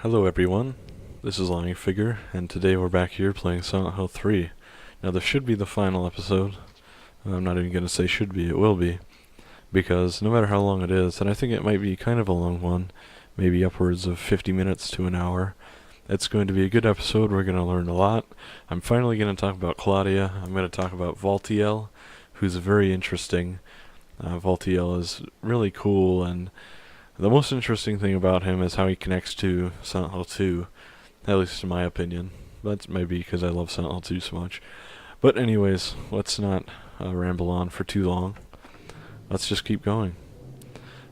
Hello everyone, this is Lying Figure, and today we're back here playing Silent Hill 3. Now this should be the final episode. I'm not even going to say should be, it will be. Because no matter how long it is, and I think it might be kind of a long one, maybe upwards of 50 minutes to an hour, it's going to be a good episode. We're going to learn a lot. I'm finally going to talk about Claudia. I'm going to talk about Valtiel, who's very interesting. Valtiel is really cool, and the most interesting thing about him is how he connects to Silent Hill 2, at least in my opinion. That's maybe because I love Silent Hill 2 so much. But anyways, let's not ramble on for too long. Let's just keep going.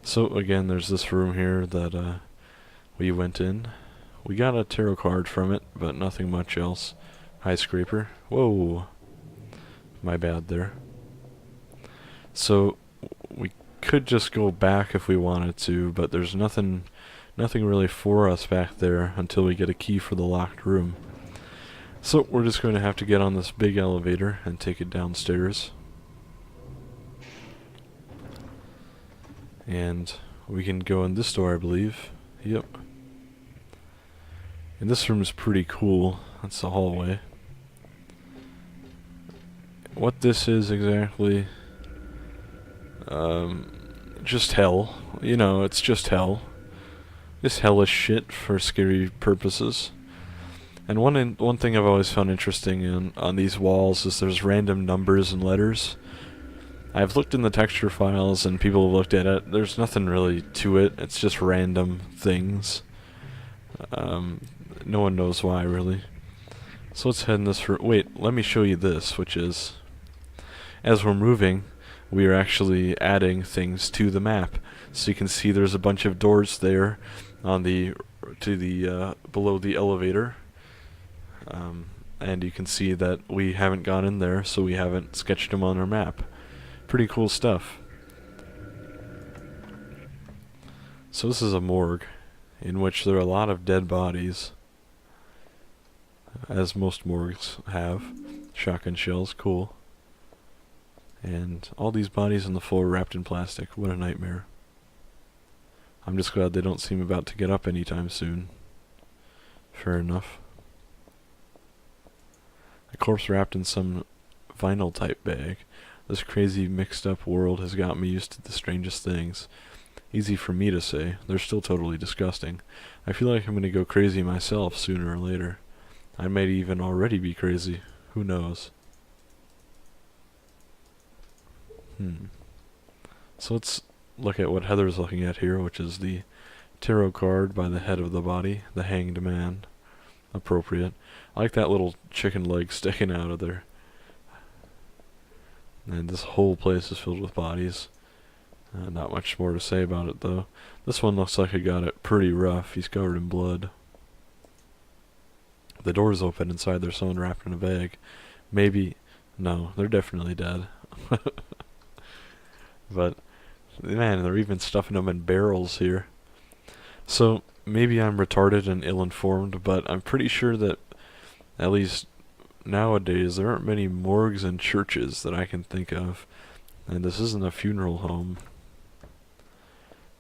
So again, there's this room here that we went in. We got a tarot card from it, but nothing much else. Hi, Scraper. Whoa. My bad there. So we could just go back if we wanted to, but there's nothing really for us back there until we get a key for the locked room. So we're just going to have to get on this big elevator and take it downstairs. And we can go in this door, I believe. Yep. And this room is pretty cool. That's the hallway. What this is exactly... just hell. You know, it's just hell. Just hellish shit for scary purposes. And one thing I've always found interesting on these walls is there's random numbers and letters. I've looked in the texture files and people have looked at it. There's nothing really to it. It's just random things. No one knows why, really. So let's head in this room. Wait, let me show you this, which is... as we're moving... we are actually adding things to the map. So you can see there's a bunch of doors there on below the elevator. And you can see that we haven't gone in there, so we haven't sketched them on our map. Pretty cool stuff. So this is a morgue, in which there are a lot of dead bodies, as most morgues have. Shotgun shells, cool. And all these bodies on the floor wrapped in plastic. What a nightmare. I'm just glad they don't seem about to get up anytime soon. Fair enough. A corpse wrapped in some vinyl type bag. This crazy mixed up world has got me used to the strangest things. Easy for me to say. They're still totally disgusting. I feel like I'm going to go crazy myself sooner or later. I might even already be crazy. Who knows? So let's look at what Heather's looking at here, which is the tarot card by the head of the body, the hanged man. Appropriate. I like that little chicken leg sticking out of there. And this whole place is filled with bodies. Not much more to say about it, though. This one looks like he got it pretty rough. He's covered in blood. The door's open. Inside there's someone wrapped in a bag. Maybe... no, they're definitely dead. But, man, they're even stuffing them in barrels here. So, maybe I'm retarded and ill-informed, but I'm pretty sure that, at least nowadays, there aren't many morgues and churches that I can think of. And this isn't a funeral home.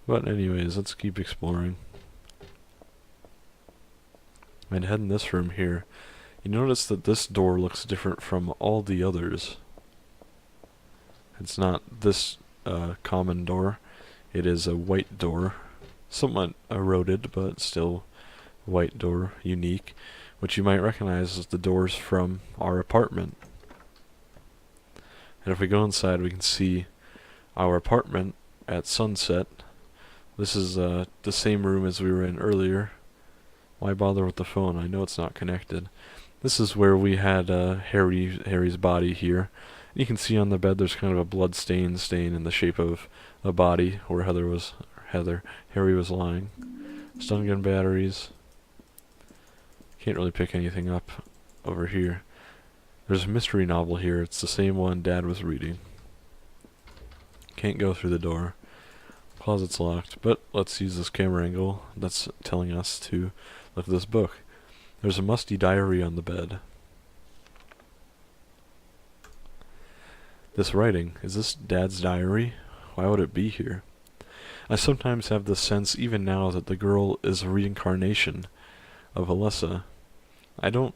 But anyways, let's keep exploring. And head in this room here. You notice that this door looks different from all the others. It's not this common door. It is a white door. Somewhat eroded, but still white door, unique. Which you might recognize as the doors from our apartment. And if we go inside, we can see our apartment at sunset. This is the same room as we were in earlier. Why bother with the phone? I know it's not connected. This is where we had Harry's body here. You can see on the bed there's kind of a blood stain in the shape of a body where Harry was lying. Stun gun batteries. Can't really pick anything up over here. There's a mystery novel here. It's the same one Dad was reading. Can't go through the door. Closet's locked, but let's use this camera angle that's telling us to look at this book. There's a musty diary on the bed. This writing, is this Dad's diary? Why would it be here? I sometimes have the sense, even now, that the girl is a reincarnation. of Alyssa. I don't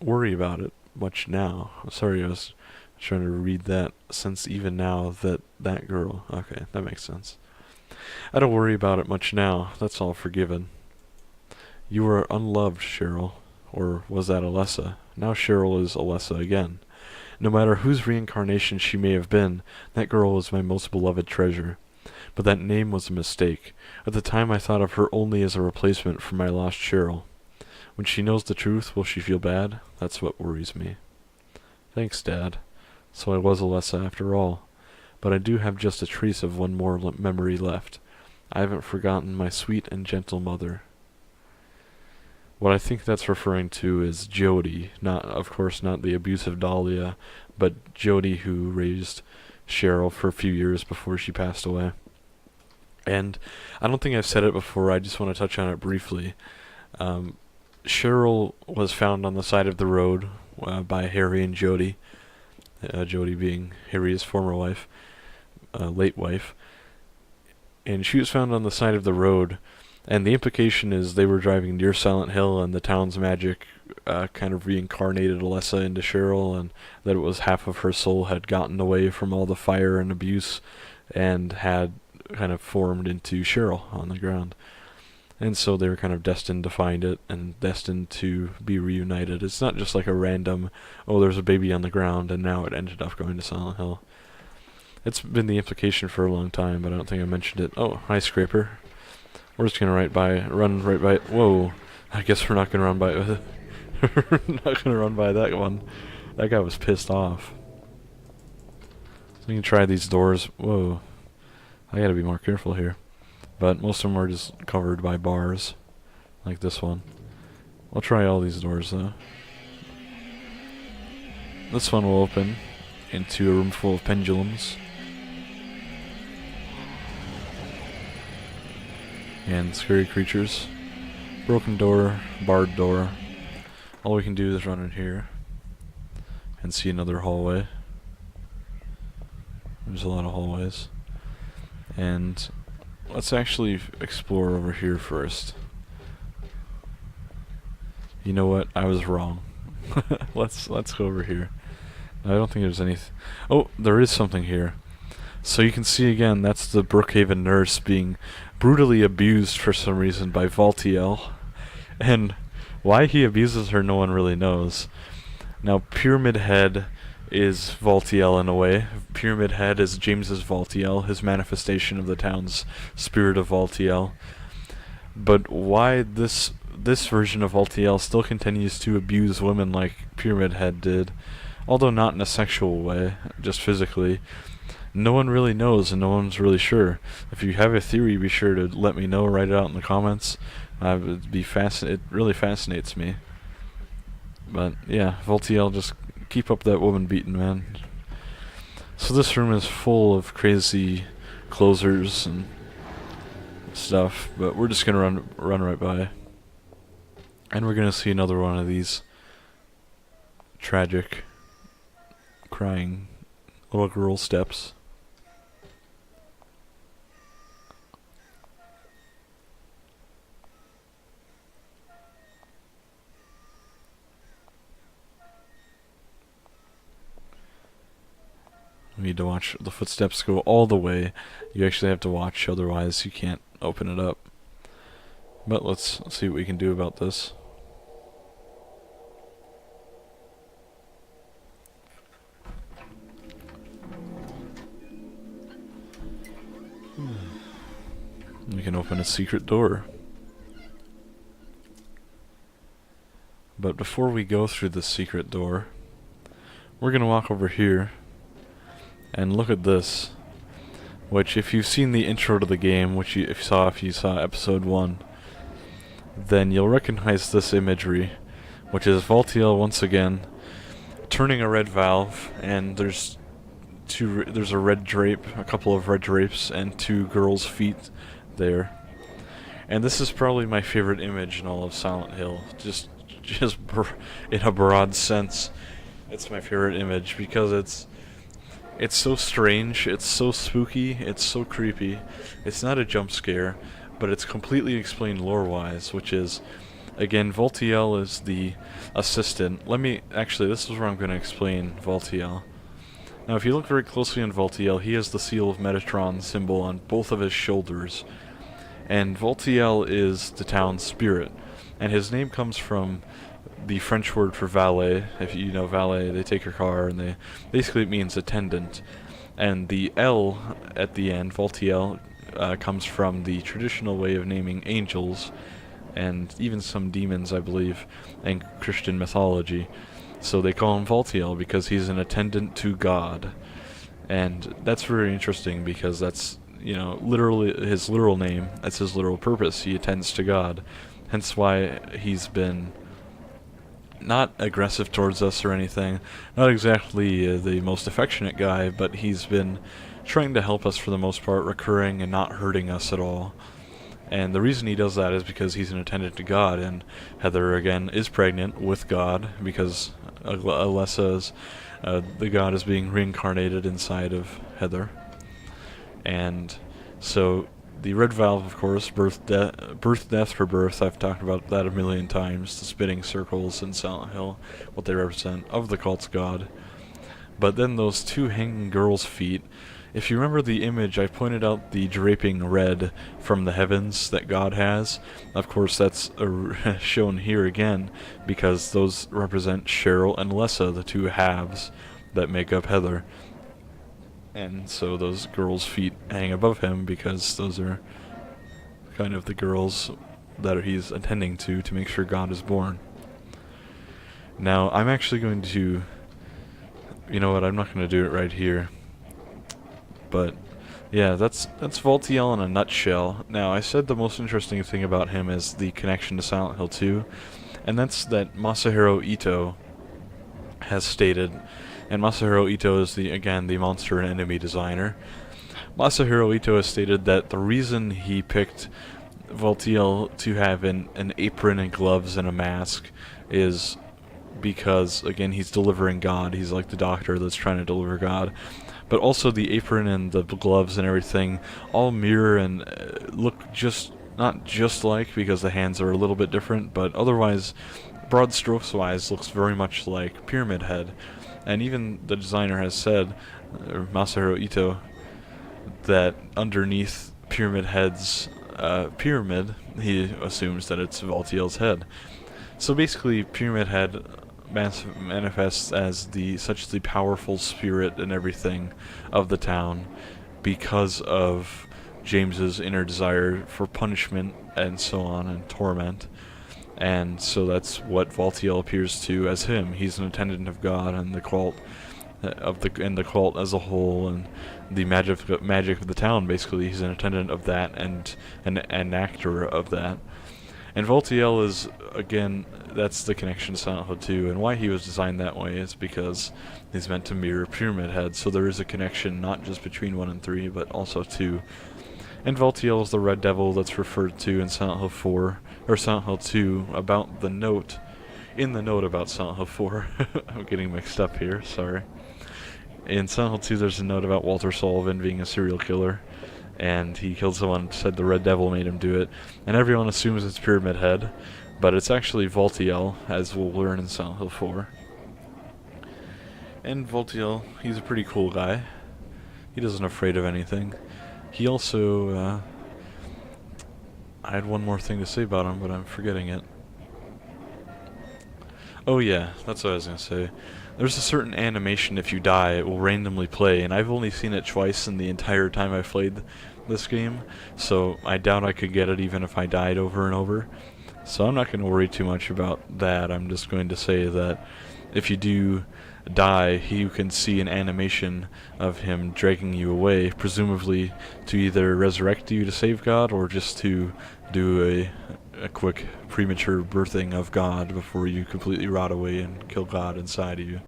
worry about it much now. Sorry, I was trying to read that. Since even now that girl. Okay, that makes sense. I don't worry about it much now. That's all forgiven. You were unloved, Cheryl. Or was that Alyssa? Now Cheryl is Alyssa again. No matter whose reincarnation she may have been, that girl was my most beloved treasure. But that name was a mistake. At the time I thought of her only as a replacement for my lost Cheryl. When she knows the truth, will she feel bad? That's what worries me. Thanks, Dad. So I was Alyssa after all. But I do have just a trace of one more memory left. I haven't forgotten my sweet and gentle mother. What I think that's referring to is Jody, of course not the abusive Dahlia, but Jody, who raised Cheryl for a few years before she passed away. And I don't think I've said it before, I just want to touch on it briefly. Cheryl was found on the side of the road by Harry and Jody, Jody being Harry's former wife, late wife. And she was found on the side of the road, and the implication is they were driving near Silent Hill, and the town's magic kind of reincarnated Alyssa into Cheryl, and that it was half of her soul had gotten away from all the fire and abuse and had kind of formed into Cheryl on the ground. And so they were kind of destined to find it and destined to be reunited. It's not just like a random, oh, there's a baby on the ground and now it ended up going to Silent Hill. It's been the implication for a long time, but I don't think I mentioned it. Oh, hi, Scraper. We're just gonna run right by. Whoa! I guess we're not gonna run by. We're not gonna run by that one. That guy was pissed off. So we can try these doors. Whoa! I gotta be more careful here. But most of them are just covered by bars, like this one. I'll try all these doors though. This one will open into a room full of pendulums. And scary creatures. Broken door, barred door. All we can do is run in here and see another hallway. There's a lot of hallways. And let's actually explore over here first. You know what? I was wrong. Let's go over here. I don't think there's anything. Oh, there is something here. So you can see again, that's the Brookhaven nurse being brutally abused for some reason by Valtiel. And why he abuses her, no one really knows. Now, Pyramid Head is Valtiel in a way. Pyramid Head is James's Valtiel, his manifestation of the town's spirit of Valtiel. But why this version of Valtiel still continues to abuse women like Pyramid Head did, although not in a sexual way, just physically, no one really knows and no one's really sure. If you have a theory, be sure to let me know, write it out in the comments. It really fascinates me. But yeah, Valtiel, just keep up that woman beating, man. So this room is full of crazy closers and stuff, but we're just gonna run right by. And we're gonna see another one of these tragic, crying little girl steps. We need to watch the footsteps go all the way. You actually have to watch, otherwise you can't open it up. But let's see what we can do about this. We can open a secret door. But before we go through this secret door, we're gonna walk over here and look at this, which if you've seen the intro to the game, which if you saw episode 1, then you'll recognize this imagery, which is Valtiel once again turning a red valve, and there's a red drape, a couple of red drapes, and 2 girls' feet there. And this is probably my favorite image in all of Silent Hill, just in a broad sense. It's my favorite image because it's so strange, it's so spooky, it's so creepy. It's not a jump scare, but it's completely explained lore-wise, which is Again, Valtiel is the assistant. Actually, this is where I'm going to explain Valtiel. Now, if you look very closely on Valtiel, he has the seal of Metatron symbol on both of his shoulders. And Valtiel is the town's spirit. And his name comes from the French word for valet. If you know valet, they take your car, and basically it means attendant. And the L at the end, Valtiel, comes from the traditional way of naming angels, and even some demons, I believe, in Christian mythology. So they call him Valtiel because he's an attendant to God. And that's very interesting because that's, literally his literal name. That's his literal purpose. He attends to God. Hence why he's been not aggressive towards us or anything. Not exactly the most affectionate guy, but he's been trying to help us for the most part, recurring and not hurting us at all. And the reason he does that is because he's an attendant to God, and Heather, again, is pregnant with God, because Alyssa the God is being reincarnated inside of Heather. And so the red valve, of course, birth, death for birth, I've talked about that a million times, the spinning circles in Silent Hill, what they represent of the cult's god. But then those two hanging girls' feet, if you remember the image, I pointed out the draping red from the heavens that God has. Of course, that's shown here again, because those represent Cheryl and Alyssa, the two halves that make up Heather. And so those girls' feet hang above him because those are kind of the girls that he's attending to make sure God is born. Now, I'm actually going to... You know what, I'm not going to do it right here. But, yeah, that's Valtiel in a nutshell. Now, I said the most interesting thing about him is the connection to Silent Hill 2, and that's that Masahiro Ito has stated, and Masahiro Ito is, the monster and enemy designer. Masahiro Ito has stated that the reason he picked Valtiel to have an apron and gloves and a mask is because, again, he's delivering God. He's like the doctor that's trying to deliver God. But also the apron and the gloves and everything all mirror and look not just like, because the hands are a little bit different, but otherwise, broad strokes wise, looks very much like Pyramid Head. And even the designer has said, Masahiro Ito, that underneath Pyramid Head's pyramid, he assumes that it's Valtiel's head. So basically, Pyramid Head manifests as such the powerful spirit and everything of the town because of James's inner desire for punishment and so on, and torment. And so that's what Valtiel appears to as him. He's an attendant of God and the cult and the cult as a whole, and the magic of the town. Basically, he's an attendant of that and an actor of that. And Valtiel is, again, that's the connection to Silent Hill 2, and why he was designed that way is because he's meant to mirror Pyramid Head, so there is a connection not just between 1 and 3, but also 2. And Valtiel is the Red Devil that's referred to in Silent Hill 4, or Silent Hill 2, about the note, in the note about Silent Hill 4. I'm getting mixed up here, sorry. In Silent Hill 2, there's a note about Walter Sullivan being a serial killer, and he killed someone, said the Red Devil made him do it, and everyone assumes it's Pyramid Head, but it's actually Valtiel, as we'll learn in Silent Hill 4. And Valtiel, he's a pretty cool guy. He isn't afraid of anything. He also, I had one more thing to say about him, but I'm forgetting it. Oh yeah, that's what I was going to say. There's a certain animation, if you die, it will randomly play, and I've only seen it twice in the entire time I've played this game, so I doubt I could get it even if I died over and over. So I'm not going to worry too much about that. I'm just going to say that if you do die, you can see an animation of him dragging you away, presumably to either resurrect you to save God, or just to do a quick premature birthing of God before you completely rot away and kill God inside of you.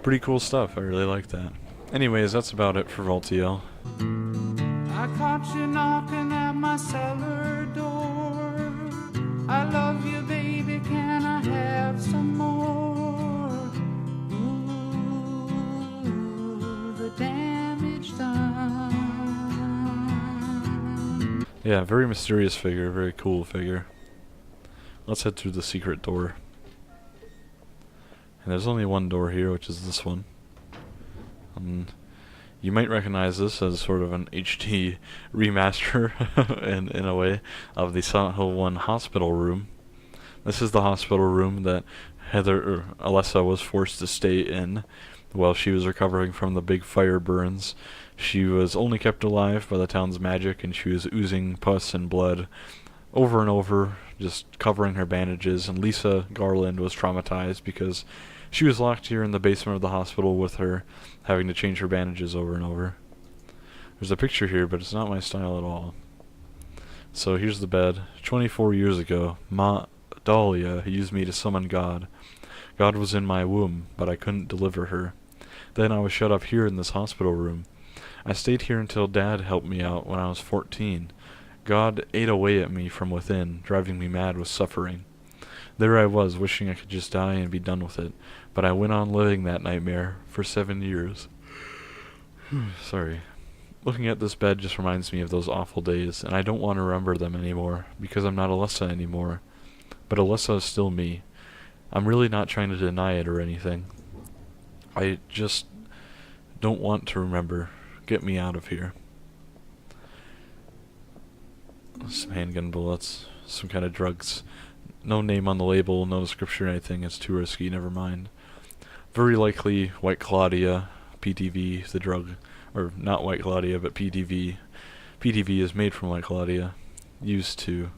Pretty cool stuff, I really like that. Anyways, that's about it for Valtiel. I caught you knocking at my cellar door. I love you, baby, can I have some more? Ooh, the damage done. Yeah, very mysterious figure, very cool figure. Let's head through the secret door. And there's only one door here, which is this one. You might recognize this as sort of an HD remaster, in a way, of the Silent Hill 1 hospital room. This is the hospital room that Alyssa was forced to stay in while she was recovering from the big fire burns. She was only kept alive by the town's magic, and she was oozing pus and blood over and over, just covering her bandages. And Lisa Garland was traumatized because she was locked here in the basement of the hospital with her, having to change her bandages over and over. There's a picture here, but it's not my style at all. So here's the bed. 24 years ago, Ma Dahlia used me to summon God. God was in my womb, but I couldn't deliver her. Then I was shut up here in this hospital room. I stayed here until Dad helped me out when I was 14. God ate away at me from within, driving me mad with suffering. There I was, wishing I could just die and be done with it, but I went on living that nightmare for 7 years. Sorry. Looking at this bed just reminds me of those awful days, and I don't want to remember them anymore, because I'm not Alyssa anymore. But Alyssa is still me. I'm really not trying to deny it or anything. I just don't want to remember. Get me out of here. Some handgun bullets, some kind of drugs. No name on the label, no description or anything. It's too risky, never mind. Very likely White Claudia, PTV, the drug. Or not White Claudia, but PTV. PTV is made from White Claudia. Used to.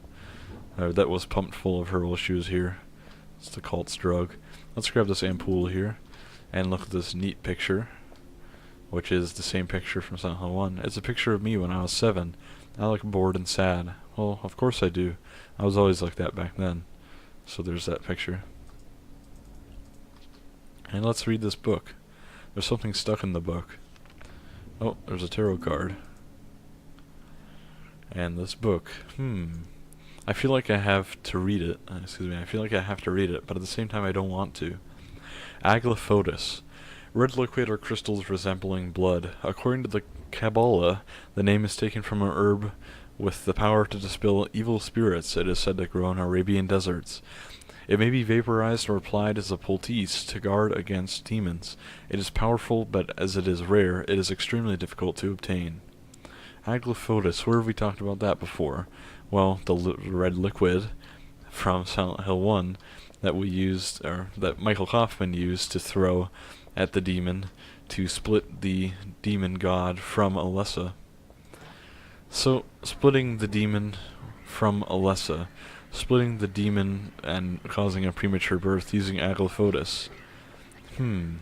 That was pumped full of her while she was here. It's the cult's drug. Let's grab this ampoule here and look at this neat picture, which is the same picture from Silent Hill 1. It's a picture of me when I was 7. I look bored and sad. Well, of course I do. I was always like that back then. So there's that picture. And let's read this book. There's something stuck in the book. Oh, there's a tarot card. And this book, I feel like I have to read it. I feel like I have to read it, but at the same time I don't want to. Aglyphotis. Red liquid or crystals resembling blood. According to the Kabbalah, the name is taken from an herb with the power to dispel evil spirits. It is said to grow in Arabian deserts. It may be vaporized or applied as a poultice to guard against demons. It is powerful, but as it is rare, it is extremely difficult to obtain. Aglyphotis, where have we talked about that before? Well, the red liquid from Silent Hill 1 that we used, or that Michael Kaufman used to throw at the demon to split the demon god from Alyssa. So, splitting the demon from Alyssa, splitting the demon and causing a premature birth using Aglyphotis. I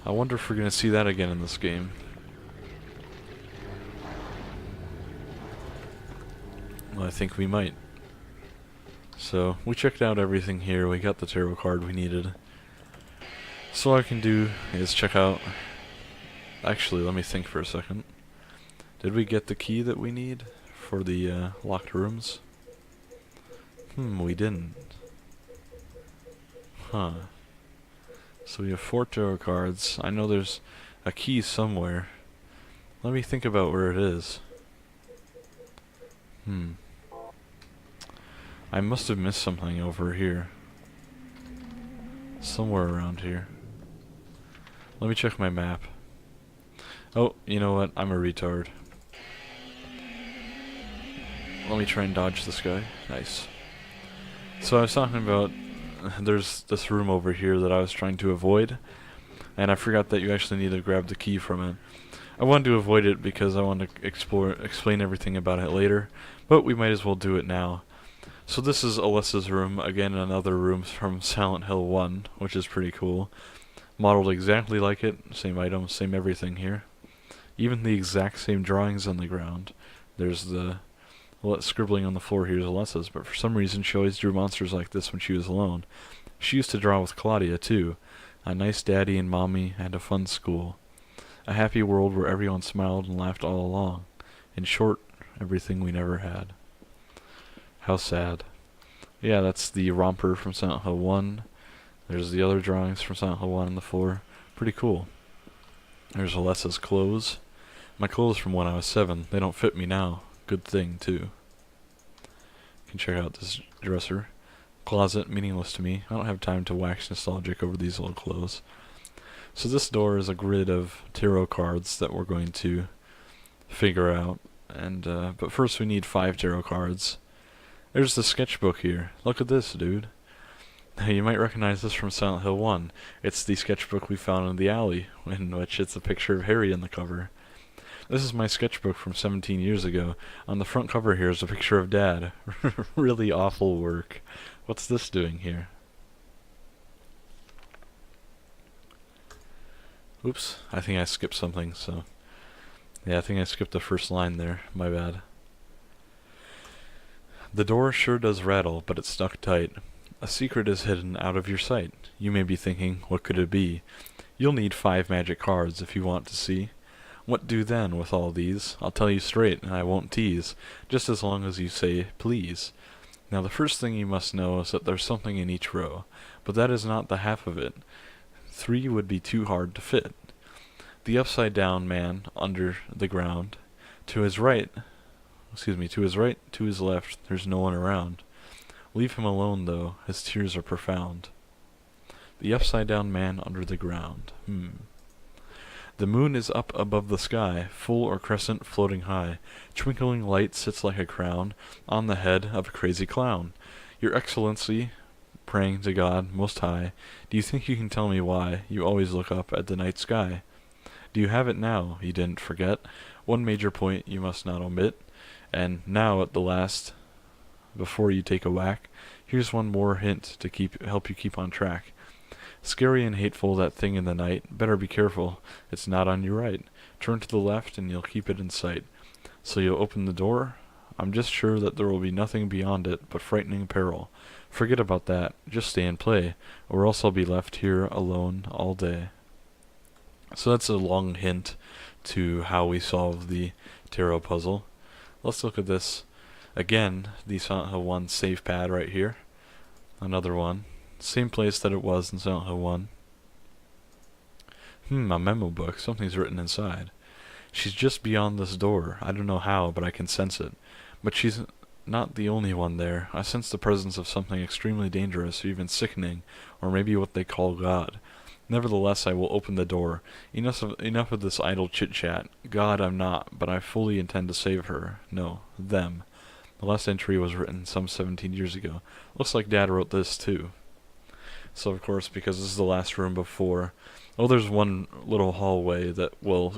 wonder if we're going to see that again in this game. Well, I think we might. So, we checked out everything here, we got the tarot card we needed. So all I can do is check out... Actually, let me think for a second. Did we get the key that we need for the locked rooms? We didn't. Huh. So we have 4 tarot cards. I know there's a key somewhere. Let me think about where it is. I must have missed something over here. Somewhere around here. Let me check my map. Oh, you know what? I'm a retard. Let me try and dodge this guy. Nice. So I was talking about... There's this room over here that I was trying to avoid. And I forgot that you actually need to grab the key from it. I wanted to avoid it because I wanted to explain everything about it later. But we might as well do it now. So this is Alyssa's room. Again, another room from Silent Hill 1, which is pretty cool. Modeled exactly like it. Same items, same everything here. Even the exact same drawings on the ground. There's the scribbling on the floor here is Alyssa's, but for some reason she always drew monsters like this when she was alone. She used to draw with Claudia, too. A nice daddy and mommy and a fun school. A happy world where everyone smiled and laughed all along. In short, everything we never had. How sad. Yeah, that's the romper from Silent Hill 1. There's the other drawings from Silent Hill 1 and the 4. Pretty cool. There's Alyssa's clothes. My clothes from when I was 7. They don't fit me now. Good thing, too. You can check out this dresser. Closet, meaningless to me. I don't have time to wax nostalgic over these old clothes. So this door is a grid of tarot cards that we're going to figure out. And but first we need 5 tarot cards. There's the sketchbook here. Look at this, dude. You might recognize this from Silent Hill 1. It's the sketchbook we found in the alley, in which it's a picture of Harry in the cover. This is my sketchbook from 17 years ago. On the front cover here is a picture of Dad. Really awful work. What's this doing here? Oops, I think I skipped something, so... Yeah, I think I skipped the first line there. My bad. The door sure does rattle, but it's stuck tight. A secret is hidden out of your sight. You may be thinking, what could it be? You'll need 5 magic cards if you want to see. What do then with all these? I'll tell you straight, and I won't tease, just as long as you say, please. Now the first thing you must know is that there's something in each row, but that is not the half of it. 3 would be too hard to fit. The upside down man under the ground. To his right, to his left, there's no one around. Leave him alone, though, his tears are profound. The upside down man under the ground. The moon is up above the sky, full or crescent floating high. Twinkling light sits like a crown on the head of a crazy clown. Your Excellency, praying to God Most High, do you think you can tell me why you always look up at the night sky? Do you have it now, you didn't forget? One major point you must not omit. And now at the last, before you take a whack, here's one more hint to help you keep on track. Scary and hateful, that thing in the night. Better be careful, it's not on your right. Turn to the left and you'll keep it in sight. So you'll open the door. I'm just sure that there will be nothing beyond it but frightening peril. Forget about that, just stay and play, or else I'll be left here alone all day. So that's a long hint to how we solve the tarot puzzle. Let's look at this. Again, the Silent Hill 1 save pad right here. Another one. Same place that it was in Silent Hill 1. A memo book. Something's written inside. She's just beyond this door. I don't know how, but I can sense it. But she's not the only one there. I sense the presence of something extremely dangerous, or even sickening, or maybe what they call God. Nevertheless, I will open the door. Enough of this idle chit-chat. God, I'm not, but I fully intend to save her. No, them. The last entry was written some 17 years ago. Looks like Dad wrote this, too. So, of course, because this is the last room before... Oh, there's one little hallway that we'll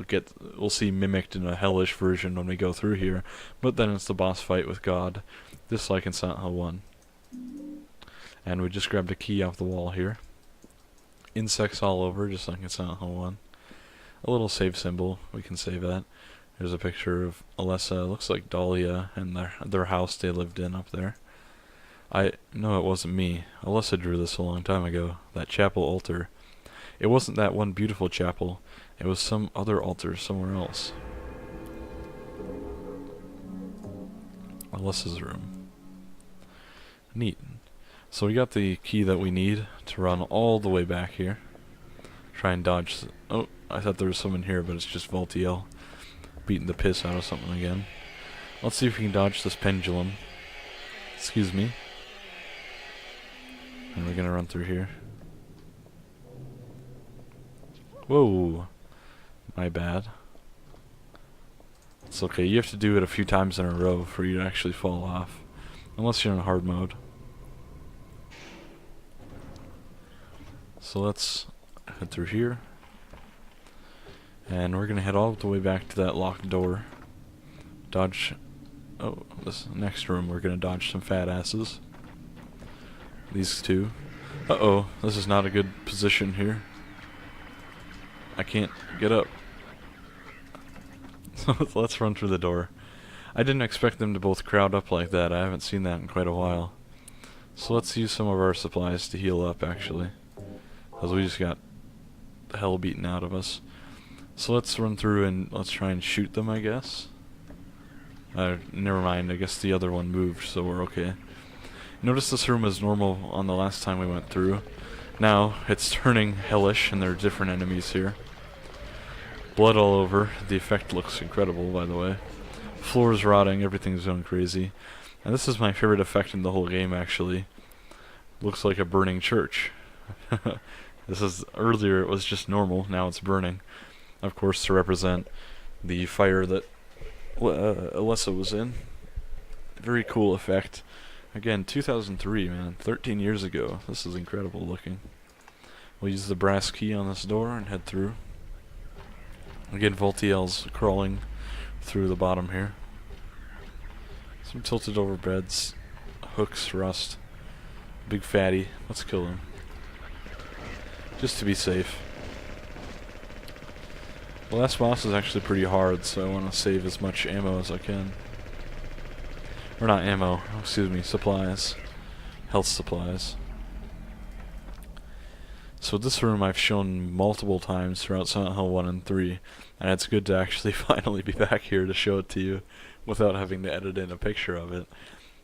see mimicked in a hellish version when we go through here. But then it's the boss fight with God. Just like in Silent Hill 1. And we just grabbed a key off the wall here. Insects all over, just like in Silent Hill 1. A little save symbol, we can save that. There's a picture of Alyssa, looks like Dahlia, and their house they lived in up there. No, it wasn't me. Alyssa drew this a long time ago, that chapel altar. It wasn't that one beautiful chapel, it was some other altar somewhere else. Alyssa's room. Neat. So we got the key that we need to run all the way back here. Try and dodge... Oh, I thought there was someone here, but it's just Valtiel beating the piss out of something again. Let's see if we can dodge this pendulum. Excuse me. And we're gonna run through here. Whoa. My bad. It's okay, you have to do it a few times in a row for you to actually fall off. Unless you're in hard mode. So let's head through here. And we're gonna head all the way back to that locked door. Dodge... Oh, this next room we're gonna dodge some fat asses. These two. Uh-oh, this is not a good position here. I can't get up. So let's run through the door. I didn't expect them to both crowd up like that. I haven't seen that in quite a while. So let's use some of our supplies to heal up, actually. Because we just got the hell beaten out of us. So let's run through and let's try and shoot them, I guess. Never mind, I guess the other one moved, so we're okay. Notice this room was normal on the last time we went through. Now, it's turning hellish, and there are different enemies here. Blood all over. The effect looks incredible, by the way. Floor is rotting, everything's going crazy. And this is my favorite effect in the whole game, actually. Looks like a burning church. This is, earlier it was just normal, now it's burning. Of course, to represent the fire that Alyssa was in. Very cool effect. Again, 2003, man. 13 years ago. This is incredible looking. We'll use the brass key on this door and head through. Again, Valtiel's crawling through the bottom here. Some tilted over beds. Hooks, rust. Big fatty. Let's kill him. Just to be safe. The last boss is actually pretty hard, so I want to save as much ammo as I can. Or not ammo, excuse me, supplies. Health supplies. So this room I've shown multiple times throughout Silent Hill 1 and 3, and it's good to actually finally be back here to show it to you without having to edit in a picture of it.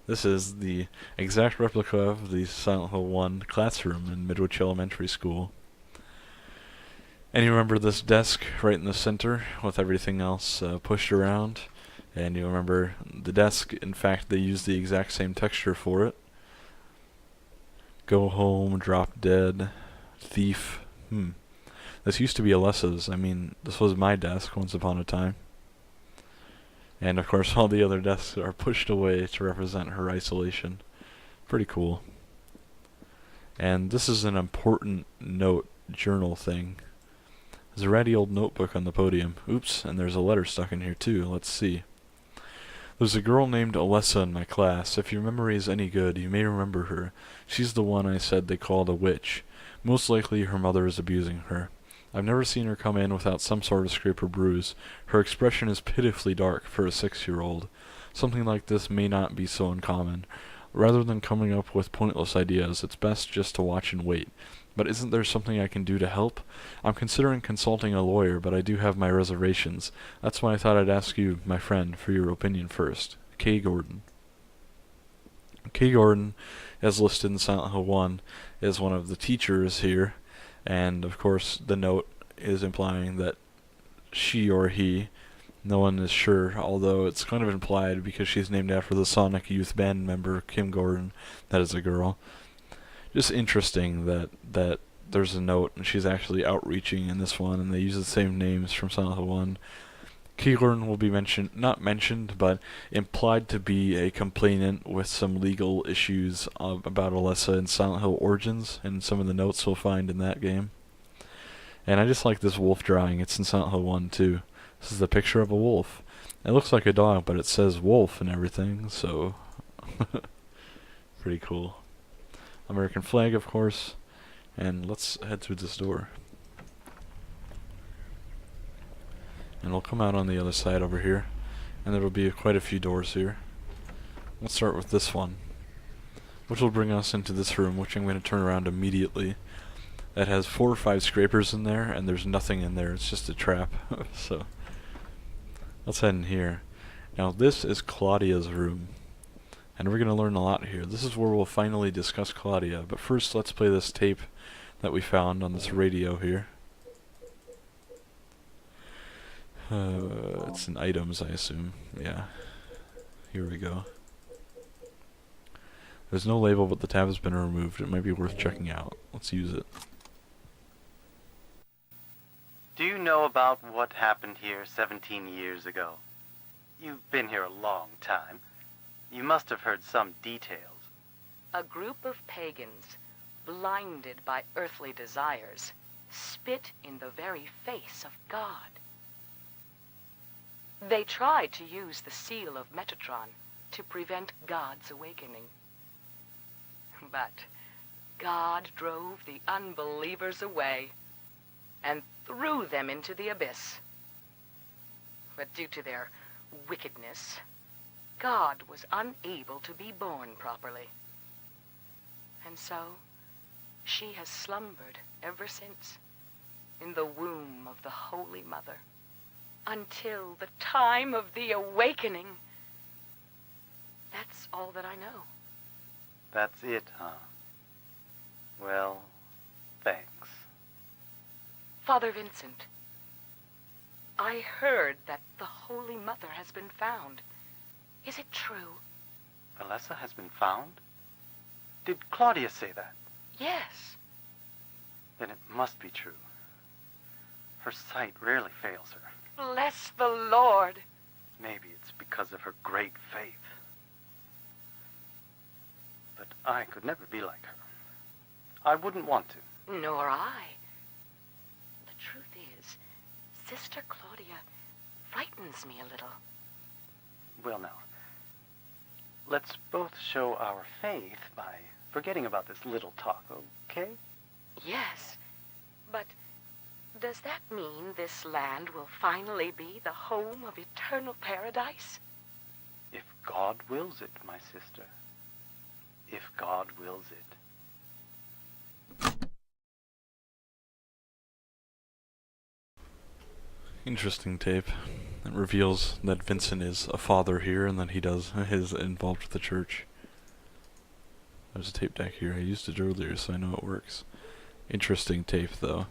This is the exact replica of the Silent Hill 1 classroom in Midwich Elementary School. And you remember this desk right in the center with everything else pushed around? And you remember the desk, in fact, they used the exact same texture for it. Go home, drop dead, thief. This used to be Alyssa's. I mean, this was my desk once upon a time. And of course, all the other desks are pushed away to represent her isolation. Pretty cool. And this is an important note, journal thing. There's a ratty old notebook on the podium. Oops, and there's a letter stuck in here too. Let's see. There's a girl named Alyssa in my class. If your memory is any good, you may remember her. She's the one I said they called a witch. Most likely her mother is abusing her. I've never seen her come in without some sort of scrape or bruise. Her expression is pitifully dark for a 6-year-old. Something like this may not be so uncommon. Rather than coming up with pointless ideas, it's best just to watch and wait. But isn't there something I can do to help? I'm considering consulting a lawyer, but I do have my reservations. That's why I thought I'd ask you, my friend, for your opinion first. K. Gordon. K. Gordon, as listed in Silent Hill 1, is one of the teachers here, and of course the note is implying that she or he, no one is sure, although it's kind of implied because she's named after the Sonic Youth Band member Kim Gordon, that is a girl. Just interesting that there's a note and she's actually outreaching in this one, and they use the same names from Silent Hill 1. K. Gordon will be not mentioned, but implied to be a complainant with some legal issues about Alyssa and Silent Hill Origins, and some of the notes we'll find in that game. And I just like this wolf drawing. It's in Silent Hill 1 too. This is the picture of a wolf. It looks like a dog, but it says wolf and everything, so pretty cool. American flag, of course, and let's head through this door. And we'll come out on the other side over here, and there will be quite a few doors here. Let's start with this one, which will bring us into this room, which I'm going to turn around immediately. That has 4 or 5 scrapers in there, and there's nothing in there. It's just a trap. So let's head in here. Now this is Claudia's room, and we're going to learn a lot here. This is where we'll finally discuss Claudia, but first let's play this tape that we found on this radio here. It's in items, I assume. Yeah. Here we go. There's no label, but the tab has been removed. It might be worth checking out. Let's use it. Do you know about what happened here 17 years ago? You've been here a long time. You must have heard some details. A group of pagans, blinded by earthly desires, spit in the very face of God. They tried to use the seal of Metatron to prevent God's awakening. But God drove the unbelievers away and threw them into the abyss. But due to their wickedness, God was unable to be born properly. And so, she has slumbered ever since in the womb of the Holy Mother, until the time of the awakening, That's all that I know. That's it, huh? Well, thanks. Father Vincent, I heard that the Holy Mother has been found. Is it true? Alyssa has been found? Did Claudia say that? Yes. Then it must be true. Her sight rarely fails her. Bless the Lord. Maybe it's because of her great faith. But I could never be like her. I wouldn't want to. Nor I. The truth is, Sister Claudia frightens me a little. Well, now, let's both show our faith by forgetting about this little talk, okay? Yes, but does that mean this land will finally be the home of eternal paradise? If God wills it, my sister. If God wills it. Interesting tape. It reveals that Vincent is a father here and that he is involved with the church. There's a tape deck here. I used it earlier, so I know it works. Interesting tape, though.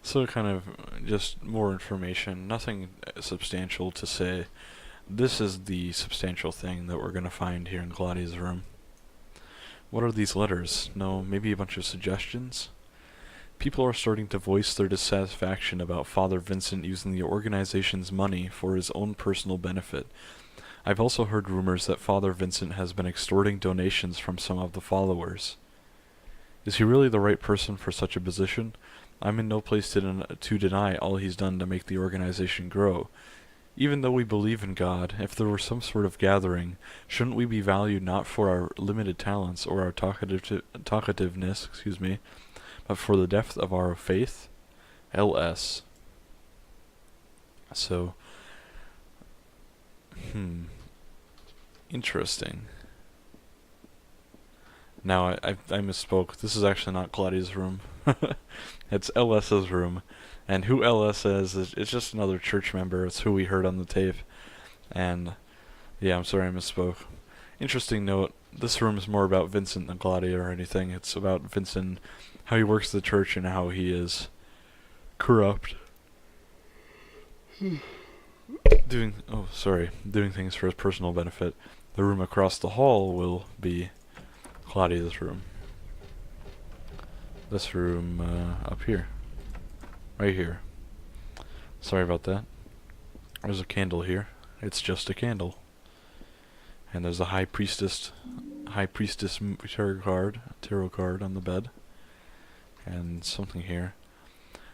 So kind of just more information. Nothing substantial to say. This is the substantial thing that we're going to find here in Claudia's room. What are these letters? No, maybe a bunch of suggestions? People are starting to voice their dissatisfaction about Father Vincent using the organization's money for his own personal benefit. I've also heard rumors that Father Vincent has been extorting donations from some of the followers. Is he really the right person for such a position? I'm in no place to deny all he's done to make the organization grow. Even though we believe in God, if there were some sort of gathering, shouldn't we be valued not for our limited talents or our talkativeness, but for the depth of our faith? LS. So, interesting. Now, I misspoke. This is actually not Claudia's room. It's LS's room. And who LS is, it's just another church member. It's who we heard on the tape. And, yeah, I'm sorry I misspoke. Interesting note, this room is more about Vincent than Claudia or anything. It's about Vincent, how he works the church and how he is corrupt. Doing things for his personal benefit. The room across the hall will be Claudia's room. This room up here. Right here. Sorry about that. There's a candle here. It's just a candle. And there's a High Priestess tarot card on the bed. And something here.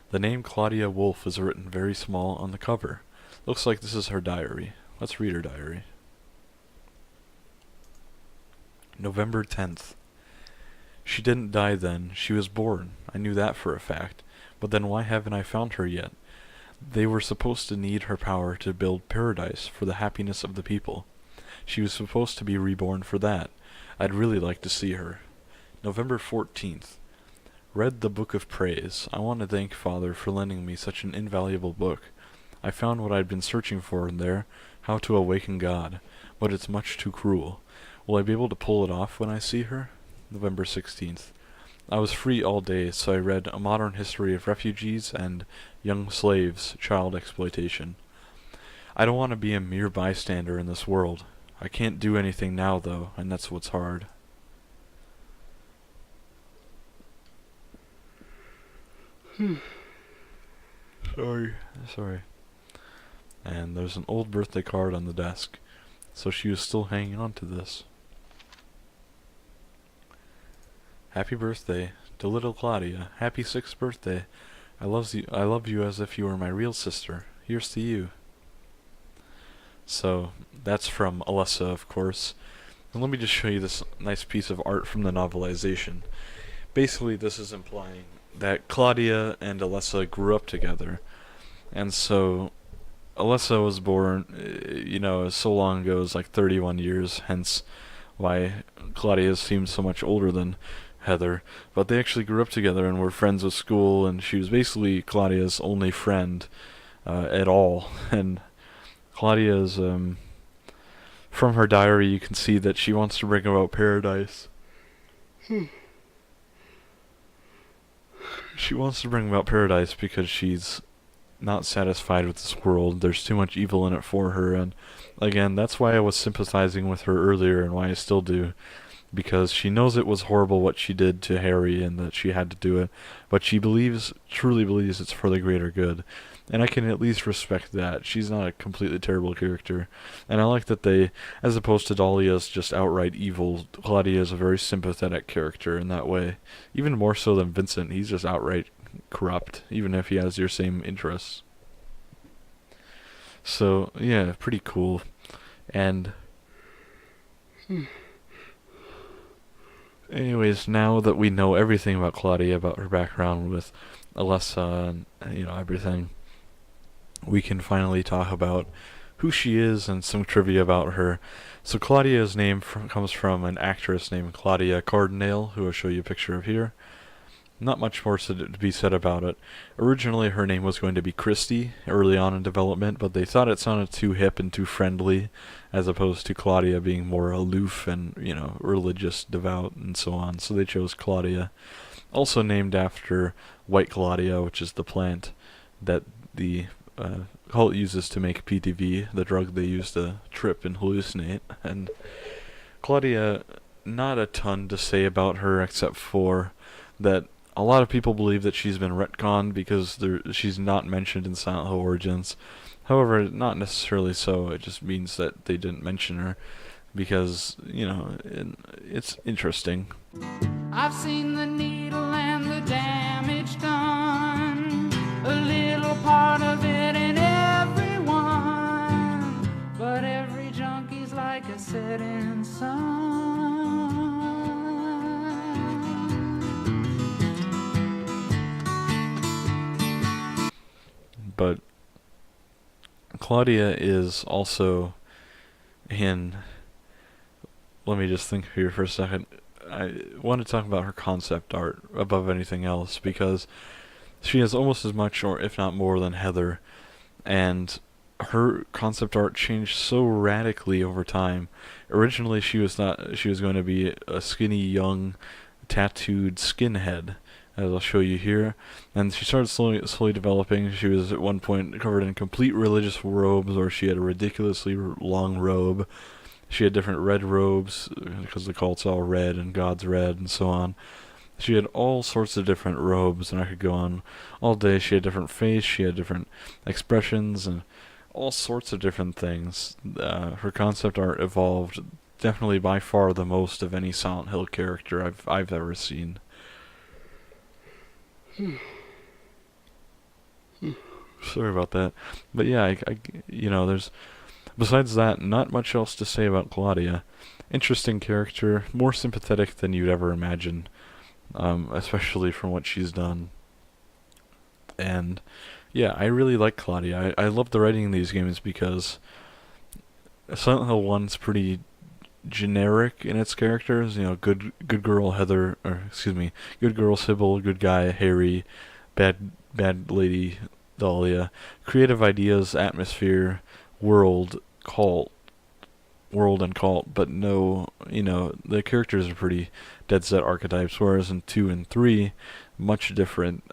The name Claudia Wolf is written very small on the cover. Looks like this is her diary. Let's read her diary. November 10th. She didn't die then. She was born. I knew that for a fact. But then why haven't I found her yet? They were supposed to need her power to build paradise for the happiness of the people. She was supposed to be reborn for that. I'd really like to see her. November 14th. Read the Book of Praise. I want to thank Father for lending me such an invaluable book. I found what I'd been searching for in there, how to awaken God, but it's much too cruel. Will I be able to pull it off when I see her? November 16th. I was free all day, so I read A Modern History of Refugees and Young Slaves, Child Exploitation. I don't want to be a mere bystander in this world. I can't do anything now, though, and that's what's hard. Sorry. And there's an old birthday card on the desk, so she was still hanging on to this. Happy birthday to little Claudia. Happy 6th birthday. I love you as if you were my real sister. Here's to you. So, that's from Alyssa, of course. And let me just show you this nice piece of art from the novelization. Basically, this is implying that Claudia and Alyssa grew up together. And so, Alyssa was born, so long ago, it was like 31 years, hence why Claudia seems so much older than Heather, but they actually grew up together and were friends with school, and she was basically Claudia's only friend at all. And Claudia's from her diary, you can see that she wants to bring about paradise. She wants to bring about paradise because she's not satisfied with this world. There's too much evil in it for her, and again, that's why I was sympathizing with her earlier, and why I still do, because she knows it was horrible what she did to Harry and that she had to do it, but she truly believes it's for the greater good. And I can at least respect that. She's not a completely terrible character. And I like that they, as opposed to Dahlia's just outright evil, Claudia is a very sympathetic character in that way. Even more so than Vincent. He's just outright corrupt, even if he has your same interests. So, yeah, pretty cool. And anyways, now that we know everything about Claudia, about her background with Alyssa and, everything, we can finally talk about who she is and some trivia about her. So Claudia's name comes from an actress named Claudia Cardinale, who I'll show you a picture of here. Not much more to be said about it. Originally her name was going to be Christy early on in development, but they thought it sounded too hip and too friendly, as opposed to Claudia being more aloof and, religious, devout, and so on. So they chose Claudia. Also named after White Claudia, which is the plant that the cult uses to make PTV, the drug they use to trip and hallucinate. And Claudia, not a ton to say about her except for that a lot of people believe that she's been retconned because she's not mentioned in Silent Hill Origins. However, not necessarily so. It just means that they didn't mention her because, it's interesting. I've seen the needle and the damage done, a little part of it in everyone, but every junkie's like a setting sun. But Claudia is also in... Let me just think here for a second. I want to talk about her concept art above anything else, because she has almost as much, or if not more, than Heather, and her concept art changed so radically over time. Originally, she was going to be a skinny, young, tattooed skinhead, as I'll show you here, and she started slowly developing. She was at one point covered in complete religious robes, or she had a ridiculously long robe. She had different red robes, because the cult's all red, and God's red, and so on. She had all sorts of different robes, and I could go on all day. She had different face, she had different expressions, and all sorts of different things. Her concept art evolved definitely by far the most of any Silent Hill character I've ever seen. Sorry about that. But yeah, there's... Besides that, not much else to say about Claudia. Interesting character, more sympathetic than you'd ever imagine, especially from what she's done. And yeah, I really like Claudia. I love the writing in these games because Silent Hill 1's pretty generic in its characters. Good girl Heather, good girl Sybil, good guy Harry, bad lady Dahlia. Creative ideas, atmosphere, world and cult, but no, the characters are pretty dead set archetypes, whereas in 2 and 3, much different,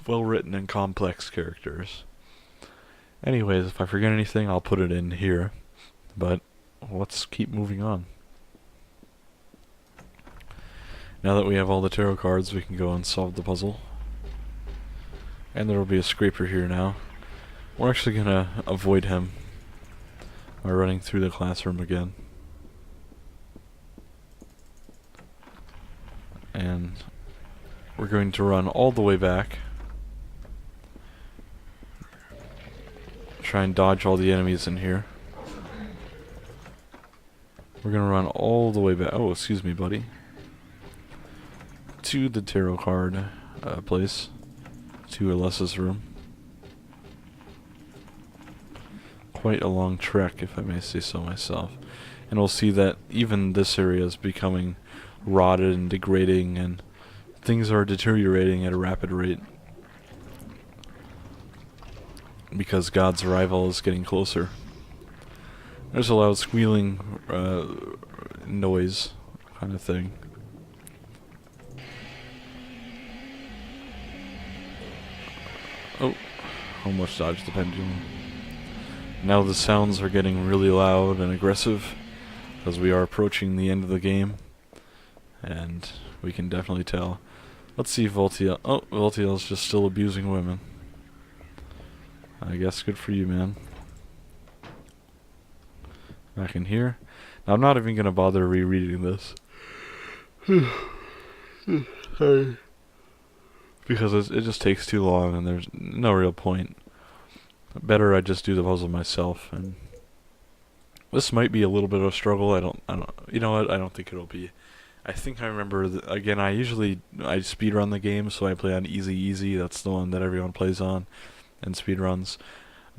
well written and complex characters. Anyways, if I forget anything, I'll put it in here, but let's keep moving on. Now that we have all the tarot cards, we can go and solve the puzzle. And there will be a scraper here now. We're actually going to avoid him by running through the classroom again. And we're going to run all the way back. Try and dodge all the enemies in here. We're going to run all the way back. Oh, excuse me, buddy. To the tarot card place. To Alyssa's room. Quite a long trek, if I may say so myself. And we'll see that even this area is becoming rotted and degrading, and things are deteriorating at a rapid rate. because God's arrival is getting closer. There's a loud squealing noise kind of thing. Oh, almost dodged the pendulum. Now the sounds are getting really loud and aggressive as we are approaching the end of the game, and we can definitely tell. Let's see if Valtiel... Oh, Valtiel's just still abusing women. I guess good for you, man. Back in here. Now, I'm not even going to bother rereading this. Sorry. Because it just takes too long and there's no real point. Better I just do the puzzle myself. And this might be a little bit of a struggle. I don't. You know what? I don't think it'll be. I think I remember. Again, I speedrun the game, so I play on easy. That's the one that everyone plays on, and speedruns.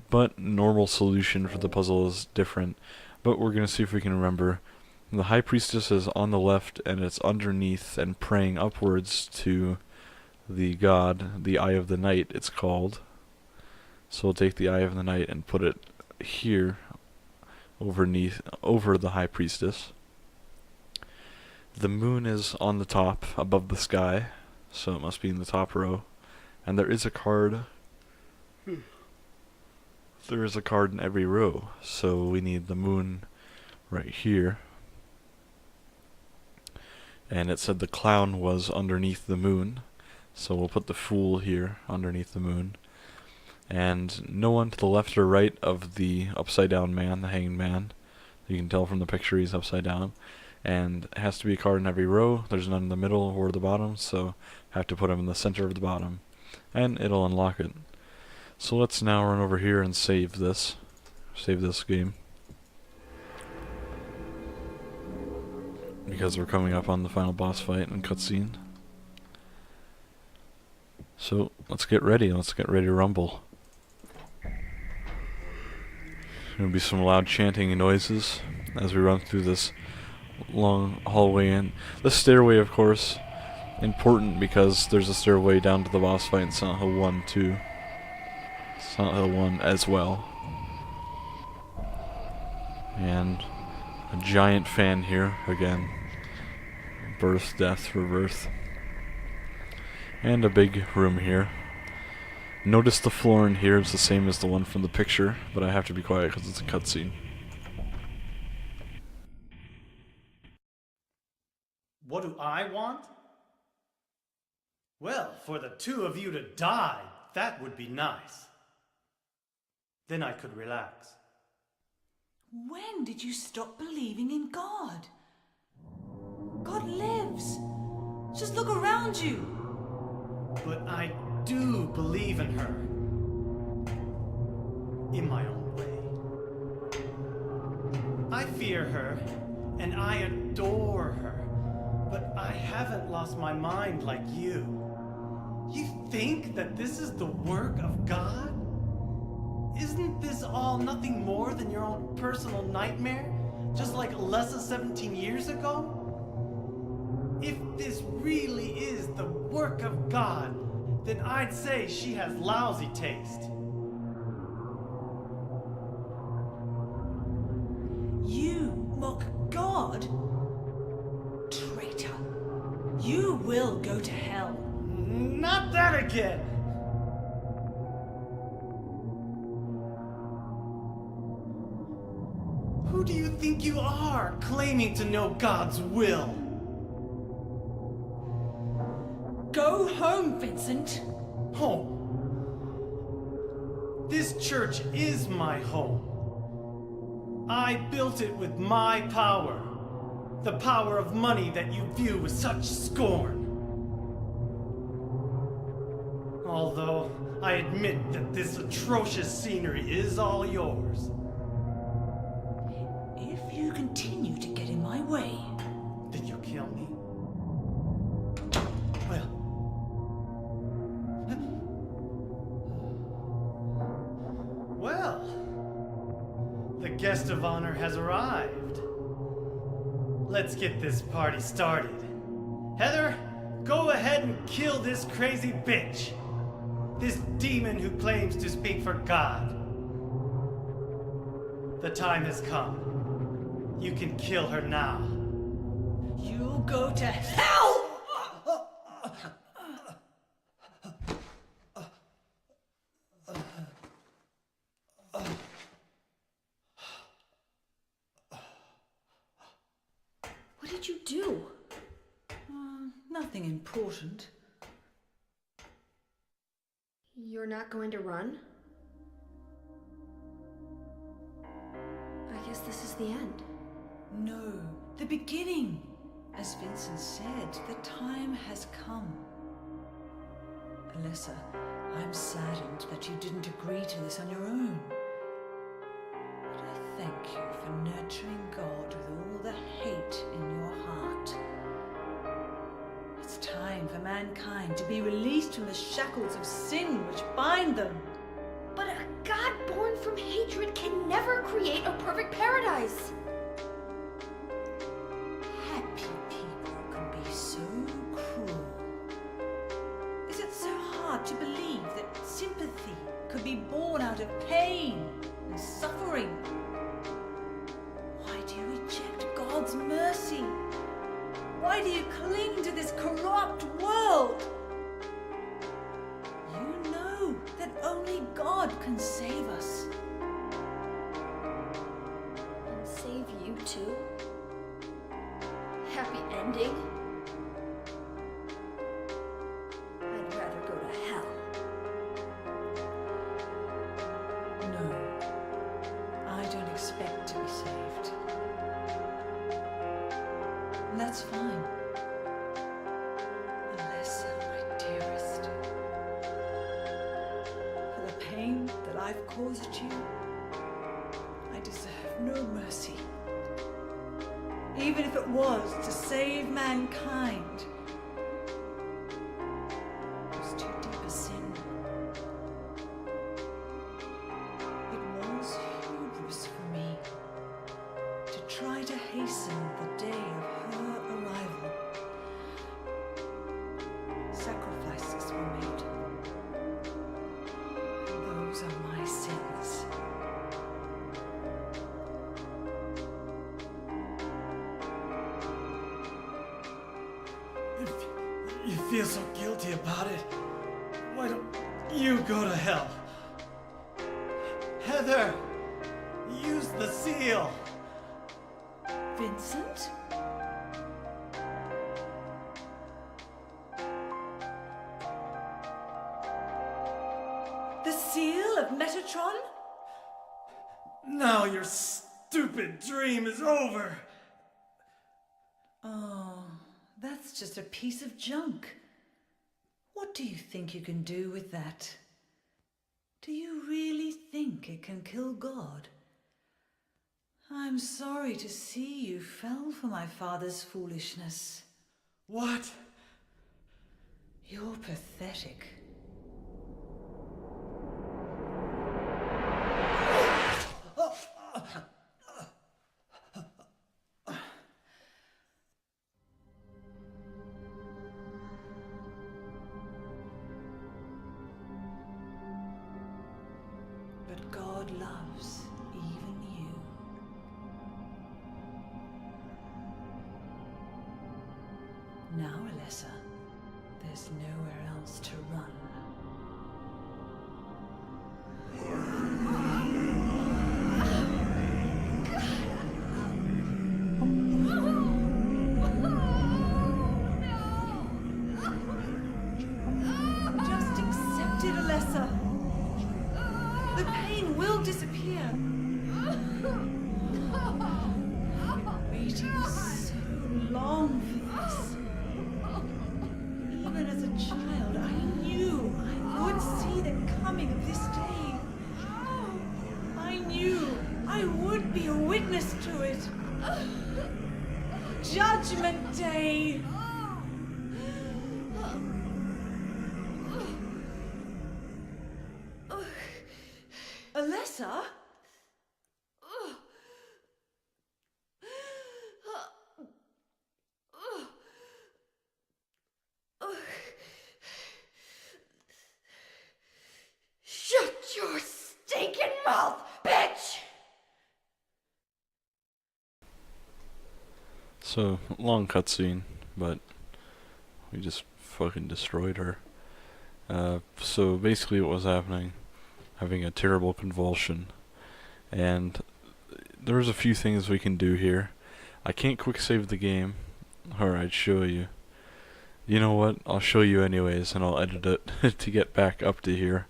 But normal solution for the puzzle is different. But we're gonna see if we can remember. The High Priestess is on the left, and it's underneath and praying upwards to the god, the Eye of the Night. It's called. So we'll take the Eye of the Night and put it here, over the High Priestess. The moon is on the top, above the sky, so it must be in the top row. And there is a card. There is a card in every row, so we need the moon right here. And it said the clown was underneath the moon, so we'll put the fool here, underneath the moon. And no one to the left or right of the upside down man, the hanged man. You can tell from the picture he's upside down. And it has to be a card in every row. There's none in the middle or the bottom, so I have to put him in the center of the bottom. And it'll unlock it. So let's now run over here and save this. Save this game. Because we're coming up on the final boss fight and cutscene. So let's get ready. Let's get ready to rumble. There's going to be some loud chanting and noises as we run through this long hallway. And the stairway, of course, important because there's a stairway down to the boss fight in Silent Hill 1 too. Silent Hill 1 as well. And a giant fan here again. Birth, death, rebirth. And a big room here. Notice the floor in here is the same as the one from the picture, but I have to be quiet because it's a cutscene. What do I want? Well, for the two of you to die, that would be nice. Then I could relax. When did you stop believing in God? God lives. Just look around you. But I do believe in her. In my own way. I fear her, and I adore her. But I haven't lost my mind like you. You think that this is the work of God? Isn't this all nothing more than your own personal nightmare? Just like Alyssa 17 years ago? If this really is the work of God, then I'd say she has lousy taste. You mock God? Traitor. You will go to hell. Not that again! Who do you think you are, claiming to know God's will? Go home, Vincent. Home. This church is my home. I built it with my power. The power of money that you view with such scorn. Although I admit that this atrocious scenery is all yours. If you continue to get in my way, Did you kill me? Well. Well. The guest of honor has arrived. Let's get this party started. Heather, go ahead and kill this crazy bitch. This demon who claims to speak for God. The time has come. You can kill her now. You'll go to hell! What did you do? Nothing important. You're not going to run? I guess this is the end. No, the beginning. As Vincent said, the time has come. Alyssa, I'm saddened that you didn't agree to this on your own. But I thank you for nurturing God with all the hate in your heart. It's time for mankind to be released from the shackles of sin which bind them. But a God born from hatred can never create a perfect paradise. Happy people can be so cruel. Is it so hard to believe that sympathy could be born out of pain and suffering? Why do you reject God's mercy? Why do you cling to this corrupt world? You know that only God can save us. And save you too? Happy ending? I'd rather go to hell. No, I don't expect to be saved. And that's fine. Alyssa, my dearest. For the pain that I've caused you, I deserve no mercy. Even if it was to save mankind. It was too deep a sin. It was hubris for me to try to hasten the day of her arrival. Sacrifices were made. And those are my sins. If you feel so guilty about it, why don't you go to hell? Heather, use the seal. Vincent? The seal of Metatron? Now your stupid dream is over. Oh, that's just a piece of junk. What do you think you can do with that? Do you really think it can kill God? I'm sorry to see you fell for my father's foolishness. What? You're pathetic. But God loves even you. Now, Alyssa, there's nowhere else to run. Just accept it, Alyssa. The pain will disappear. I've been waiting so long for this. Even as a child, I knew I would see the coming of this day. I knew I would be a witness to it. Judgment Day. Alyssa? So, long cutscene, but we just fucking destroyed her. So basically what was happening, having a terrible convulsion, and there's a few things we can do here. I can't quick save the game, or I'd show you. You know what, I'll show you anyways, and I'll edit it to get back up to here.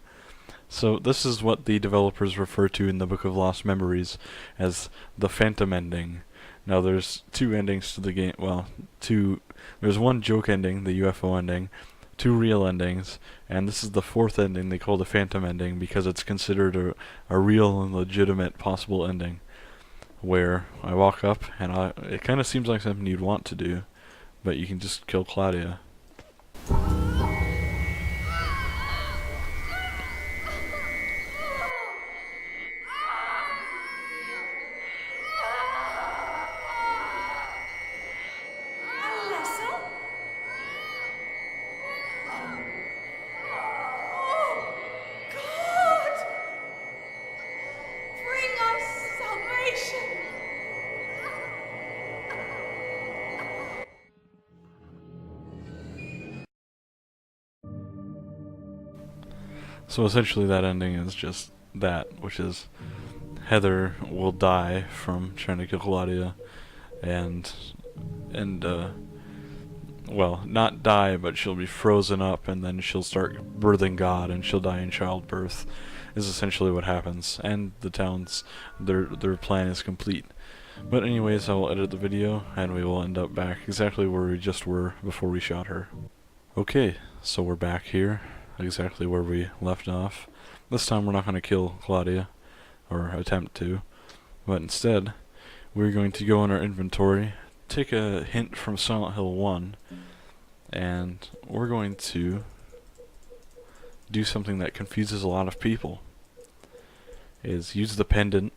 So this is what the developers refer to in the Book of Lost Memories as the Phantom ending. Now there's two endings to the game, well, there's one joke ending, the UFO ending, two real endings, and this is the fourth ending they call the Phantom ending because it's considered a real and legitimate possible ending, where I walk up and it kind of seems like something you'd want to do, but you can just kill Claudia. So essentially that ending is just that, which is Heather will die from trying to kill Claudia, and well, not die, but she'll be frozen up, and then she'll start birthing God, and she'll die in childbirth, is essentially what happens. And the town's, their plan is complete. But anyways, I will edit the video, and we will end up back exactly where we just were before we shot her. Okay, so we're back here, exactly where we left off. This time we're not going to kill Claudia, or attempt to, but instead, we're going to go in our inventory, take a hint from Silent Hill 1, and we're going to do something that confuses a lot of people, is use the pendant.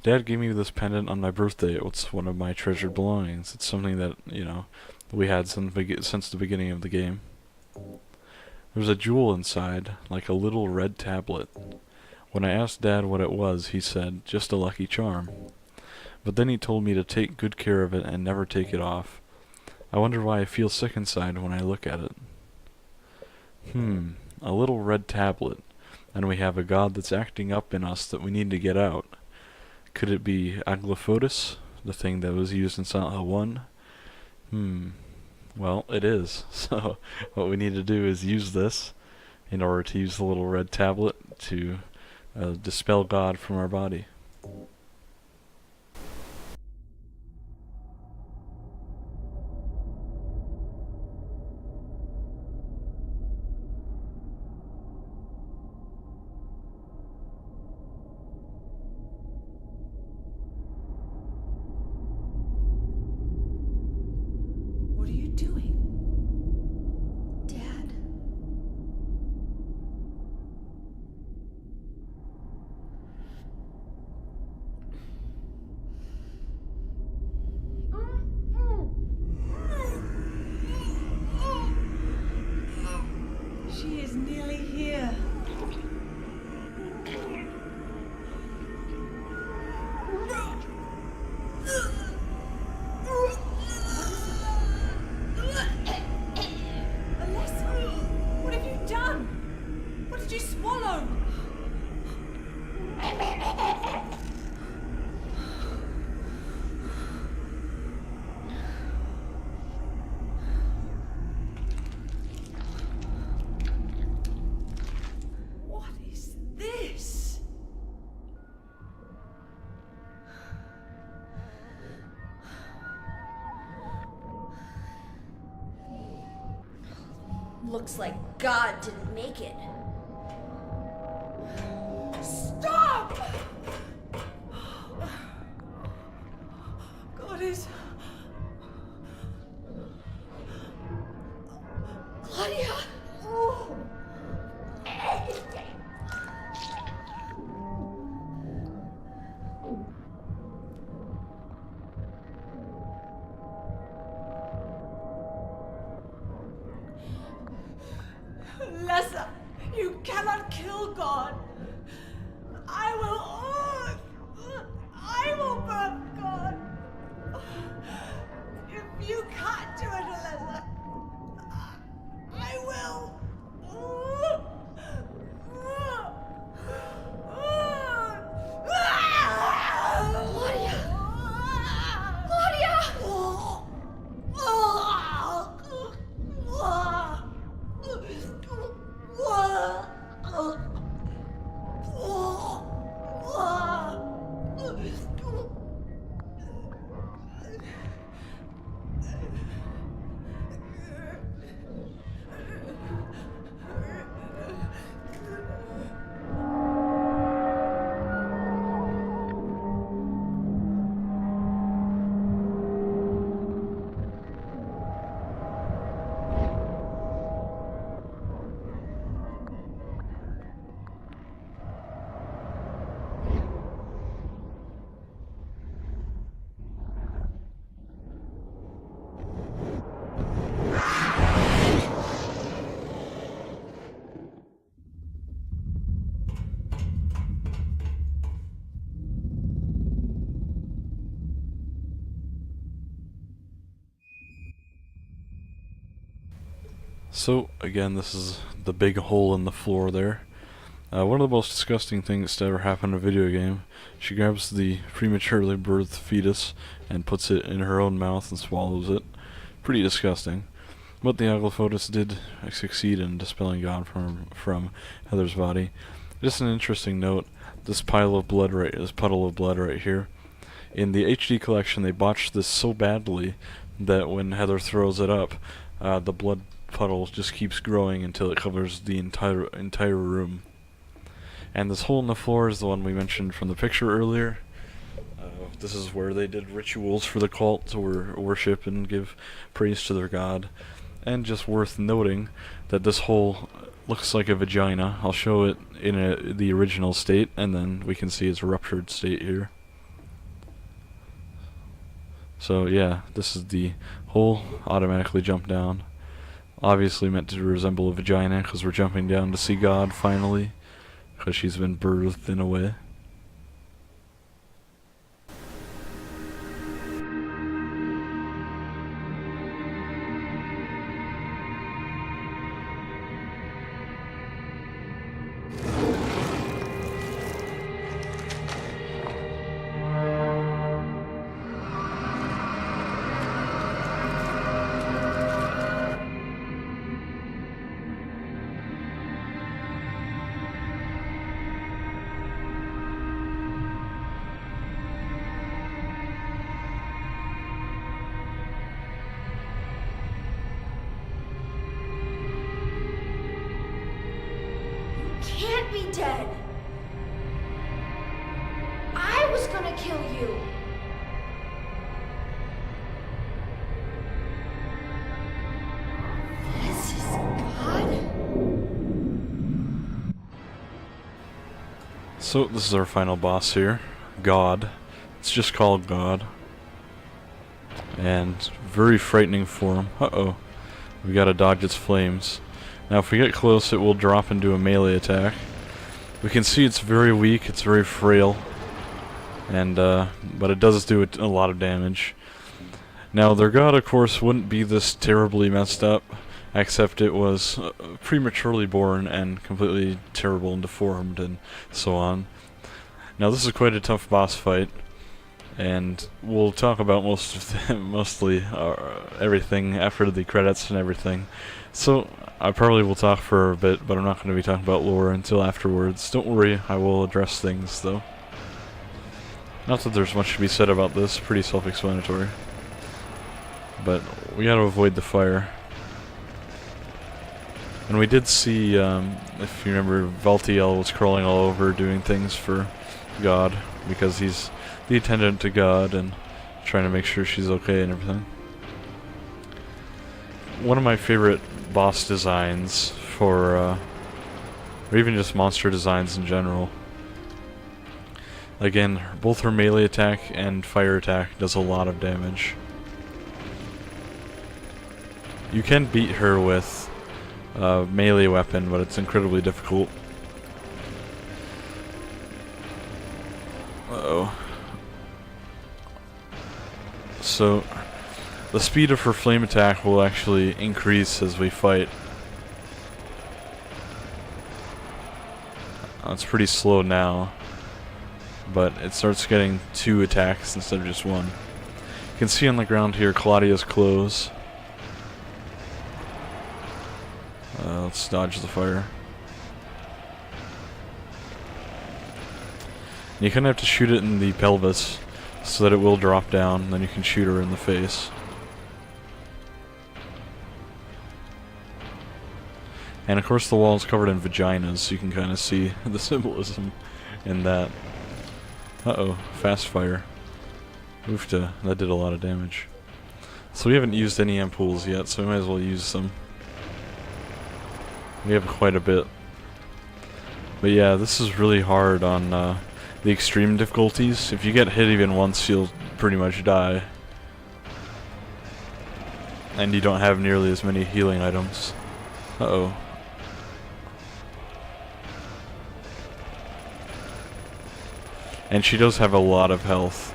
Dad gave me this pendant on my birthday. It's one of my treasured belongings. It's something that, you know, we had since the beginning of the game. There's a jewel inside, like a little red tablet. When I asked Dad what it was, he said, just a lucky charm. But then he told me to take good care of it and never take it off. I wonder why I feel sick inside when I look at it. A little red tablet, and we have a god that's acting up in us that we need to get out. Could it be Aglafotis, the thing that was used in Silent Hill 1? Well, it is. So what we need to do is use this in order to use the little red tablet to dispel God from our body. What are you doing? Dad. She is nearly here. Alyssa, what have you done? What did you swallow? What is this? Looks like God didn't make it. Stop! God is... Claudia! Alyssa, you cannot kill God. I will birth God. If can't do it, Alyssa. I will. Claudia! Claudia! So, again, this is the big hole in the floor there. One of the most disgusting things to ever happen in a video game. She grabs the prematurely birthed fetus and puts it in her own mouth and swallows it. Pretty disgusting. But the Aglaphotist did succeed in dispelling God from Heather's body. Just an interesting note, this puddle of blood right here. In the HD collection, they botched this so badly that when Heather throws it up, the blood puddle just keeps growing until it covers the entire room. And this hole in the floor is the one we mentioned from the picture earlier. This is where they did rituals for the cult to worship and give praise to their god. And just worth noting that this hole looks like a vagina. I'll show it in the original state, and then we can see its ruptured state here. So yeah, this is the hole. Automatically jump down. Obviously meant to resemble a vagina because we're jumping down to see God finally, because she's been birthed in a way. Can't be dead. I was gonna kill you. This is God. So this is our final boss here, God. It's just called God. And very frightening for him. Uh-oh. We gotta dodge its flames. Now if we get close, it will drop into a melee attack. We can see it's very weak, it's very frail. And but it does do a lot of damage. Now their god, of course, wouldn't be this terribly messed up, except it was prematurely born and completely terrible and deformed and so on. Now this is quite a tough boss fight, and we'll talk about mostly everything after the credits and everything. So I probably will talk for a bit, but I'm not going to be talking about lore until afterwards. Don't worry, I will address things though. Not that there's much to be said about this, pretty self-explanatory. But we gotta avoid the fire. And we did see, if you remember, Valtiel was crawling all over doing things for God, because he's the attendant to God and trying to make sure she's okay and everything. One of my favorite boss designs for, or even just monster designs in general. Again, both her melee attack and fire attack does a lot of damage. You can beat her with a melee weapon, but it's incredibly difficult. Uh-oh. So, The speed of her flame attack will actually increase as we fight. It's pretty slow now, but it starts getting 2 attacks instead of just 1. You can see on the ground here Claudia's clothes. Let's dodge the fire. You kind of have to shoot it in the pelvis so that it will drop down, then you can shoot her in the face. And of course the wall is covered in vaginas, so you can kind of see the symbolism in that. Uh-oh, fast fire. Oofta, that did a lot of damage. So we haven't used any ampoules yet, so we might as well use some. We have quite a bit. But yeah, this is really hard on the extreme difficulties. If you get hit even once, you'll pretty much die. And you don't have nearly as many healing items. Uh-oh. And she does have a lot of health.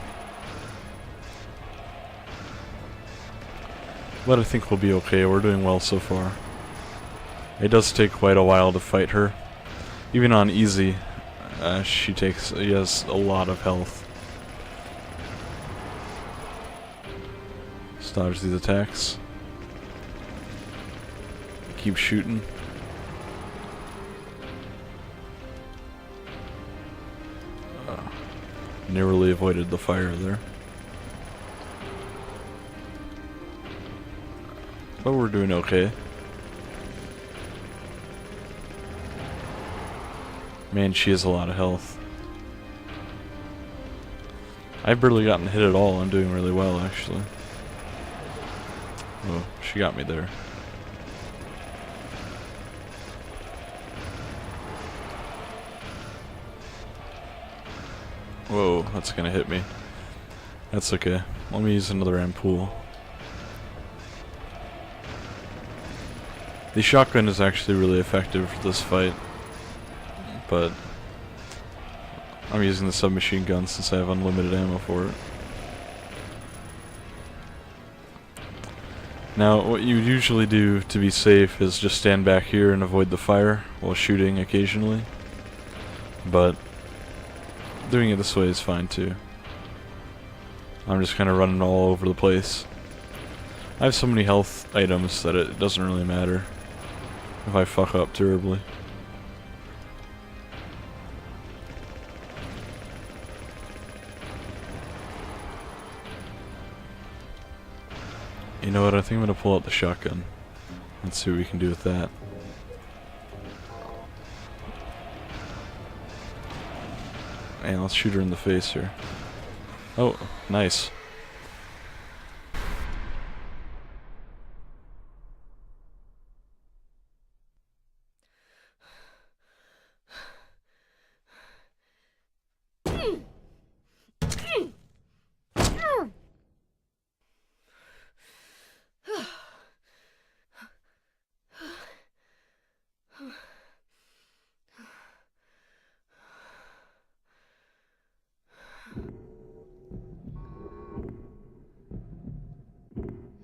But I think we'll be okay. We're doing well so far. It does take quite a while to fight her. Even on easy, she has a lot of health. Let's dodge these attacks. Keep shooting. Narrowly avoided the fire there. But we're doing okay. Man, she has a lot of health. I've barely gotten hit at all. I'm doing really well, actually. Oh, she got me there. Whoa, that's gonna hit me. That's okay. Let me use another ampoule. The shotgun is actually really effective for this fight, but I'm using the submachine gun since I have unlimited ammo for it. Now, what you usually do to be safe is just stand back here and avoid the fire while shooting occasionally, but doing it this way is fine too. I'm just kind of running all over the place. I have so many health items that it doesn't really matter if I fuck up terribly. You know what, I think I'm gonna pull out the shotgun. Let's see what we can do with that. And let's shoot her in the face here. Oh, nice.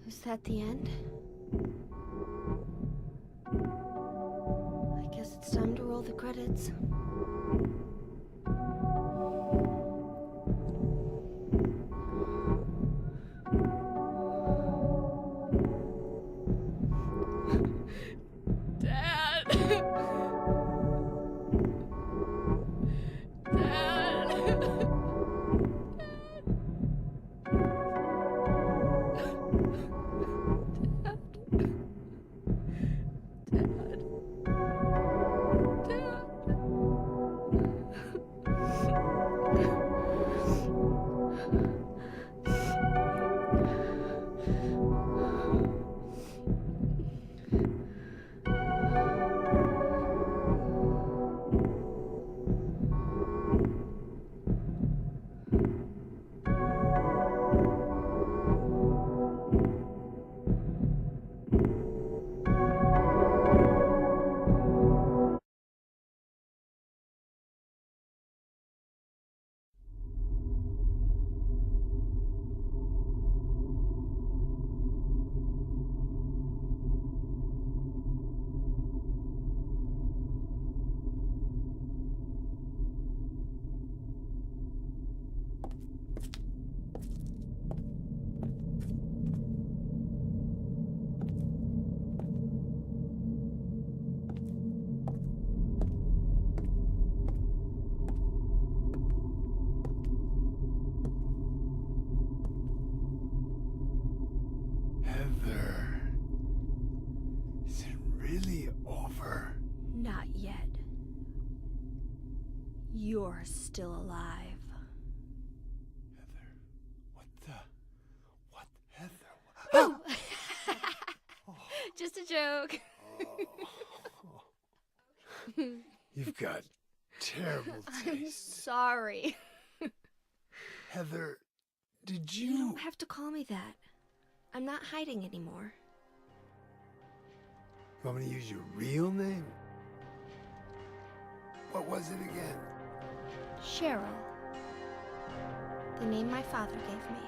Is that the end? I guess it's time to roll the credits. you're still alive. Heather, what, Heather? Just a joke. You've got terrible I'm taste. sorry. Heather, did You you... don't have to call me that. I'm not hiding anymore. You want me to use your real name? What was it again? Cheryl. The name my father gave me.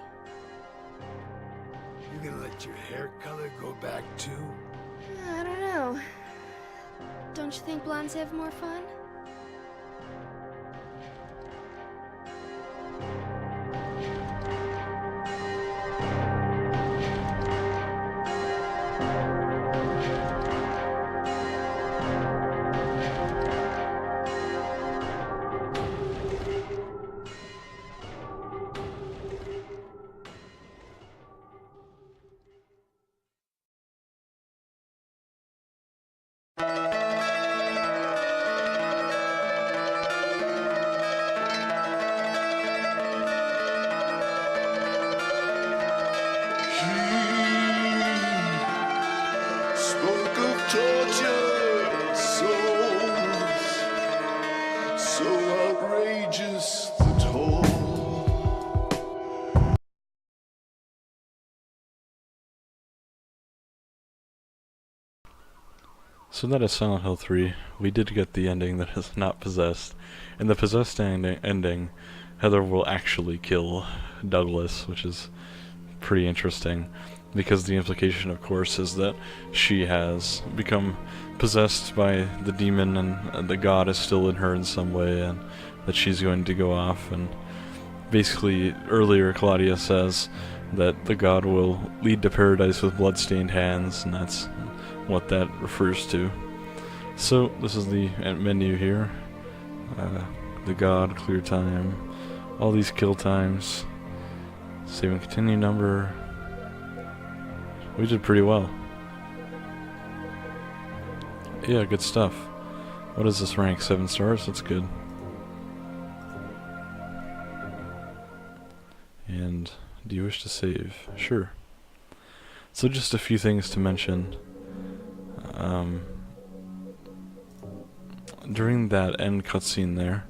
You gonna let your hair color go back too? I don't know. Don't you think blondes have more fun? Spoke of tortured souls, so outrageous the toll. So that is Silent Hill 3. We did get the ending that is not possessed. In the possessed ending, Heather will actually kill Douglas, which is pretty interesting, because the implication, of course, is that she has become possessed by the demon and the god is still in her in some way, and that she's going to go off. And basically, earlier Claudia says that the god will lead to paradise with bloodstained hands, and that's what that refers to. So this is the menu here. The god, clear time, all these kill times, save and continue number. We did pretty well. Yeah, good stuff. What is this rank? 7 stars? That's good. And do you wish to save? Sure. So just a few things to mention. During that end cutscene there,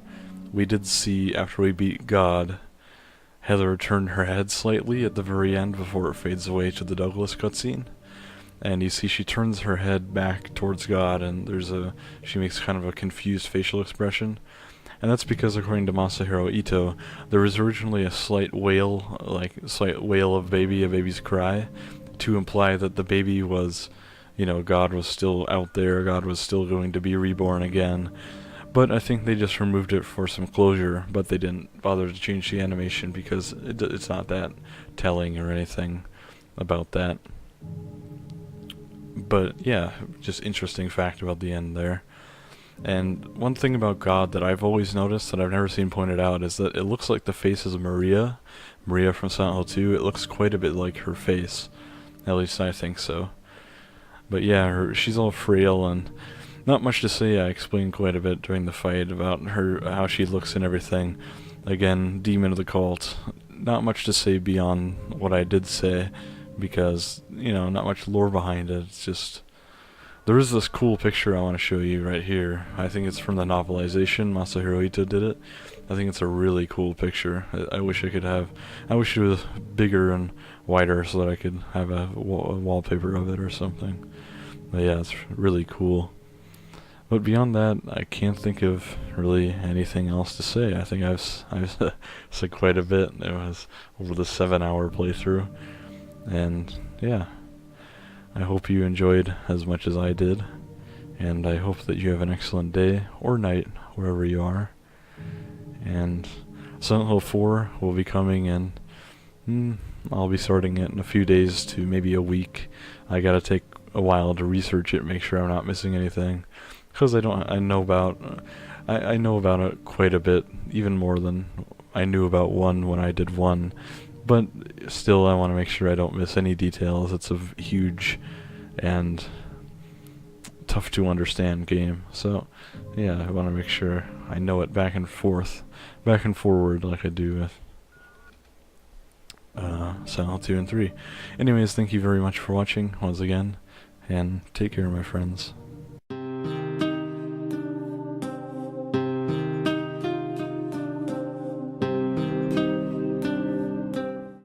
we did see, after we beat God, Heather turned her head slightly at the very end before it fades away to the Douglas cutscene. And you see she turns her head back towards God, and she makes kind of a confused facial expression. And that's because, according to Masahiro Ito, there was originally a slight wail of a baby's cry, to imply that the baby was, God was still out there, God was still going to be reborn again. But I think they just removed it for some closure, but they didn't bother to change the animation because it's not that telling or anything about that. But yeah, just interesting fact about the end there. And one thing about God that I've always noticed that I've never seen pointed out is that it looks like the face is Maria from Silent Hill 2. It looks quite a bit like her face. At least I think so. But yeah, she's all frail and not much to say. I explained quite a bit during the fight about her, how she looks and everything. Again, demon of the cult. Not much to say beyond what I did say, because, not much lore behind it. It's just, there is this cool picture I want to show you right here. I think it's from the novelization. Masahiro Ito did it. I think it's a really cool picture. I wish it was bigger and wider so that I could have a wallpaper of it or something. But yeah, it's really cool. But beyond that, I can't think of really anything else to say. I think I've said quite a bit. It was over the 7-hour playthrough. And yeah, I hope you enjoyed as much as I did. And I hope that you have an excellent day or night, wherever you are. And Silent Hill 4 will be coming in, I'll be starting it in a few days to maybe a week. I gotta take a while to research it, make sure I'm not missing anything. Because I know about it quite a bit, even more than I knew about 1 when I did 1. But still, I want to make sure I don't miss any details. It's a huge and tough to understand game. So yeah, I want to make sure I know it back and forth, back and forward like I do with Silent 2 and 3. Anyways, thank you very much for watching once again, and take care, my friends.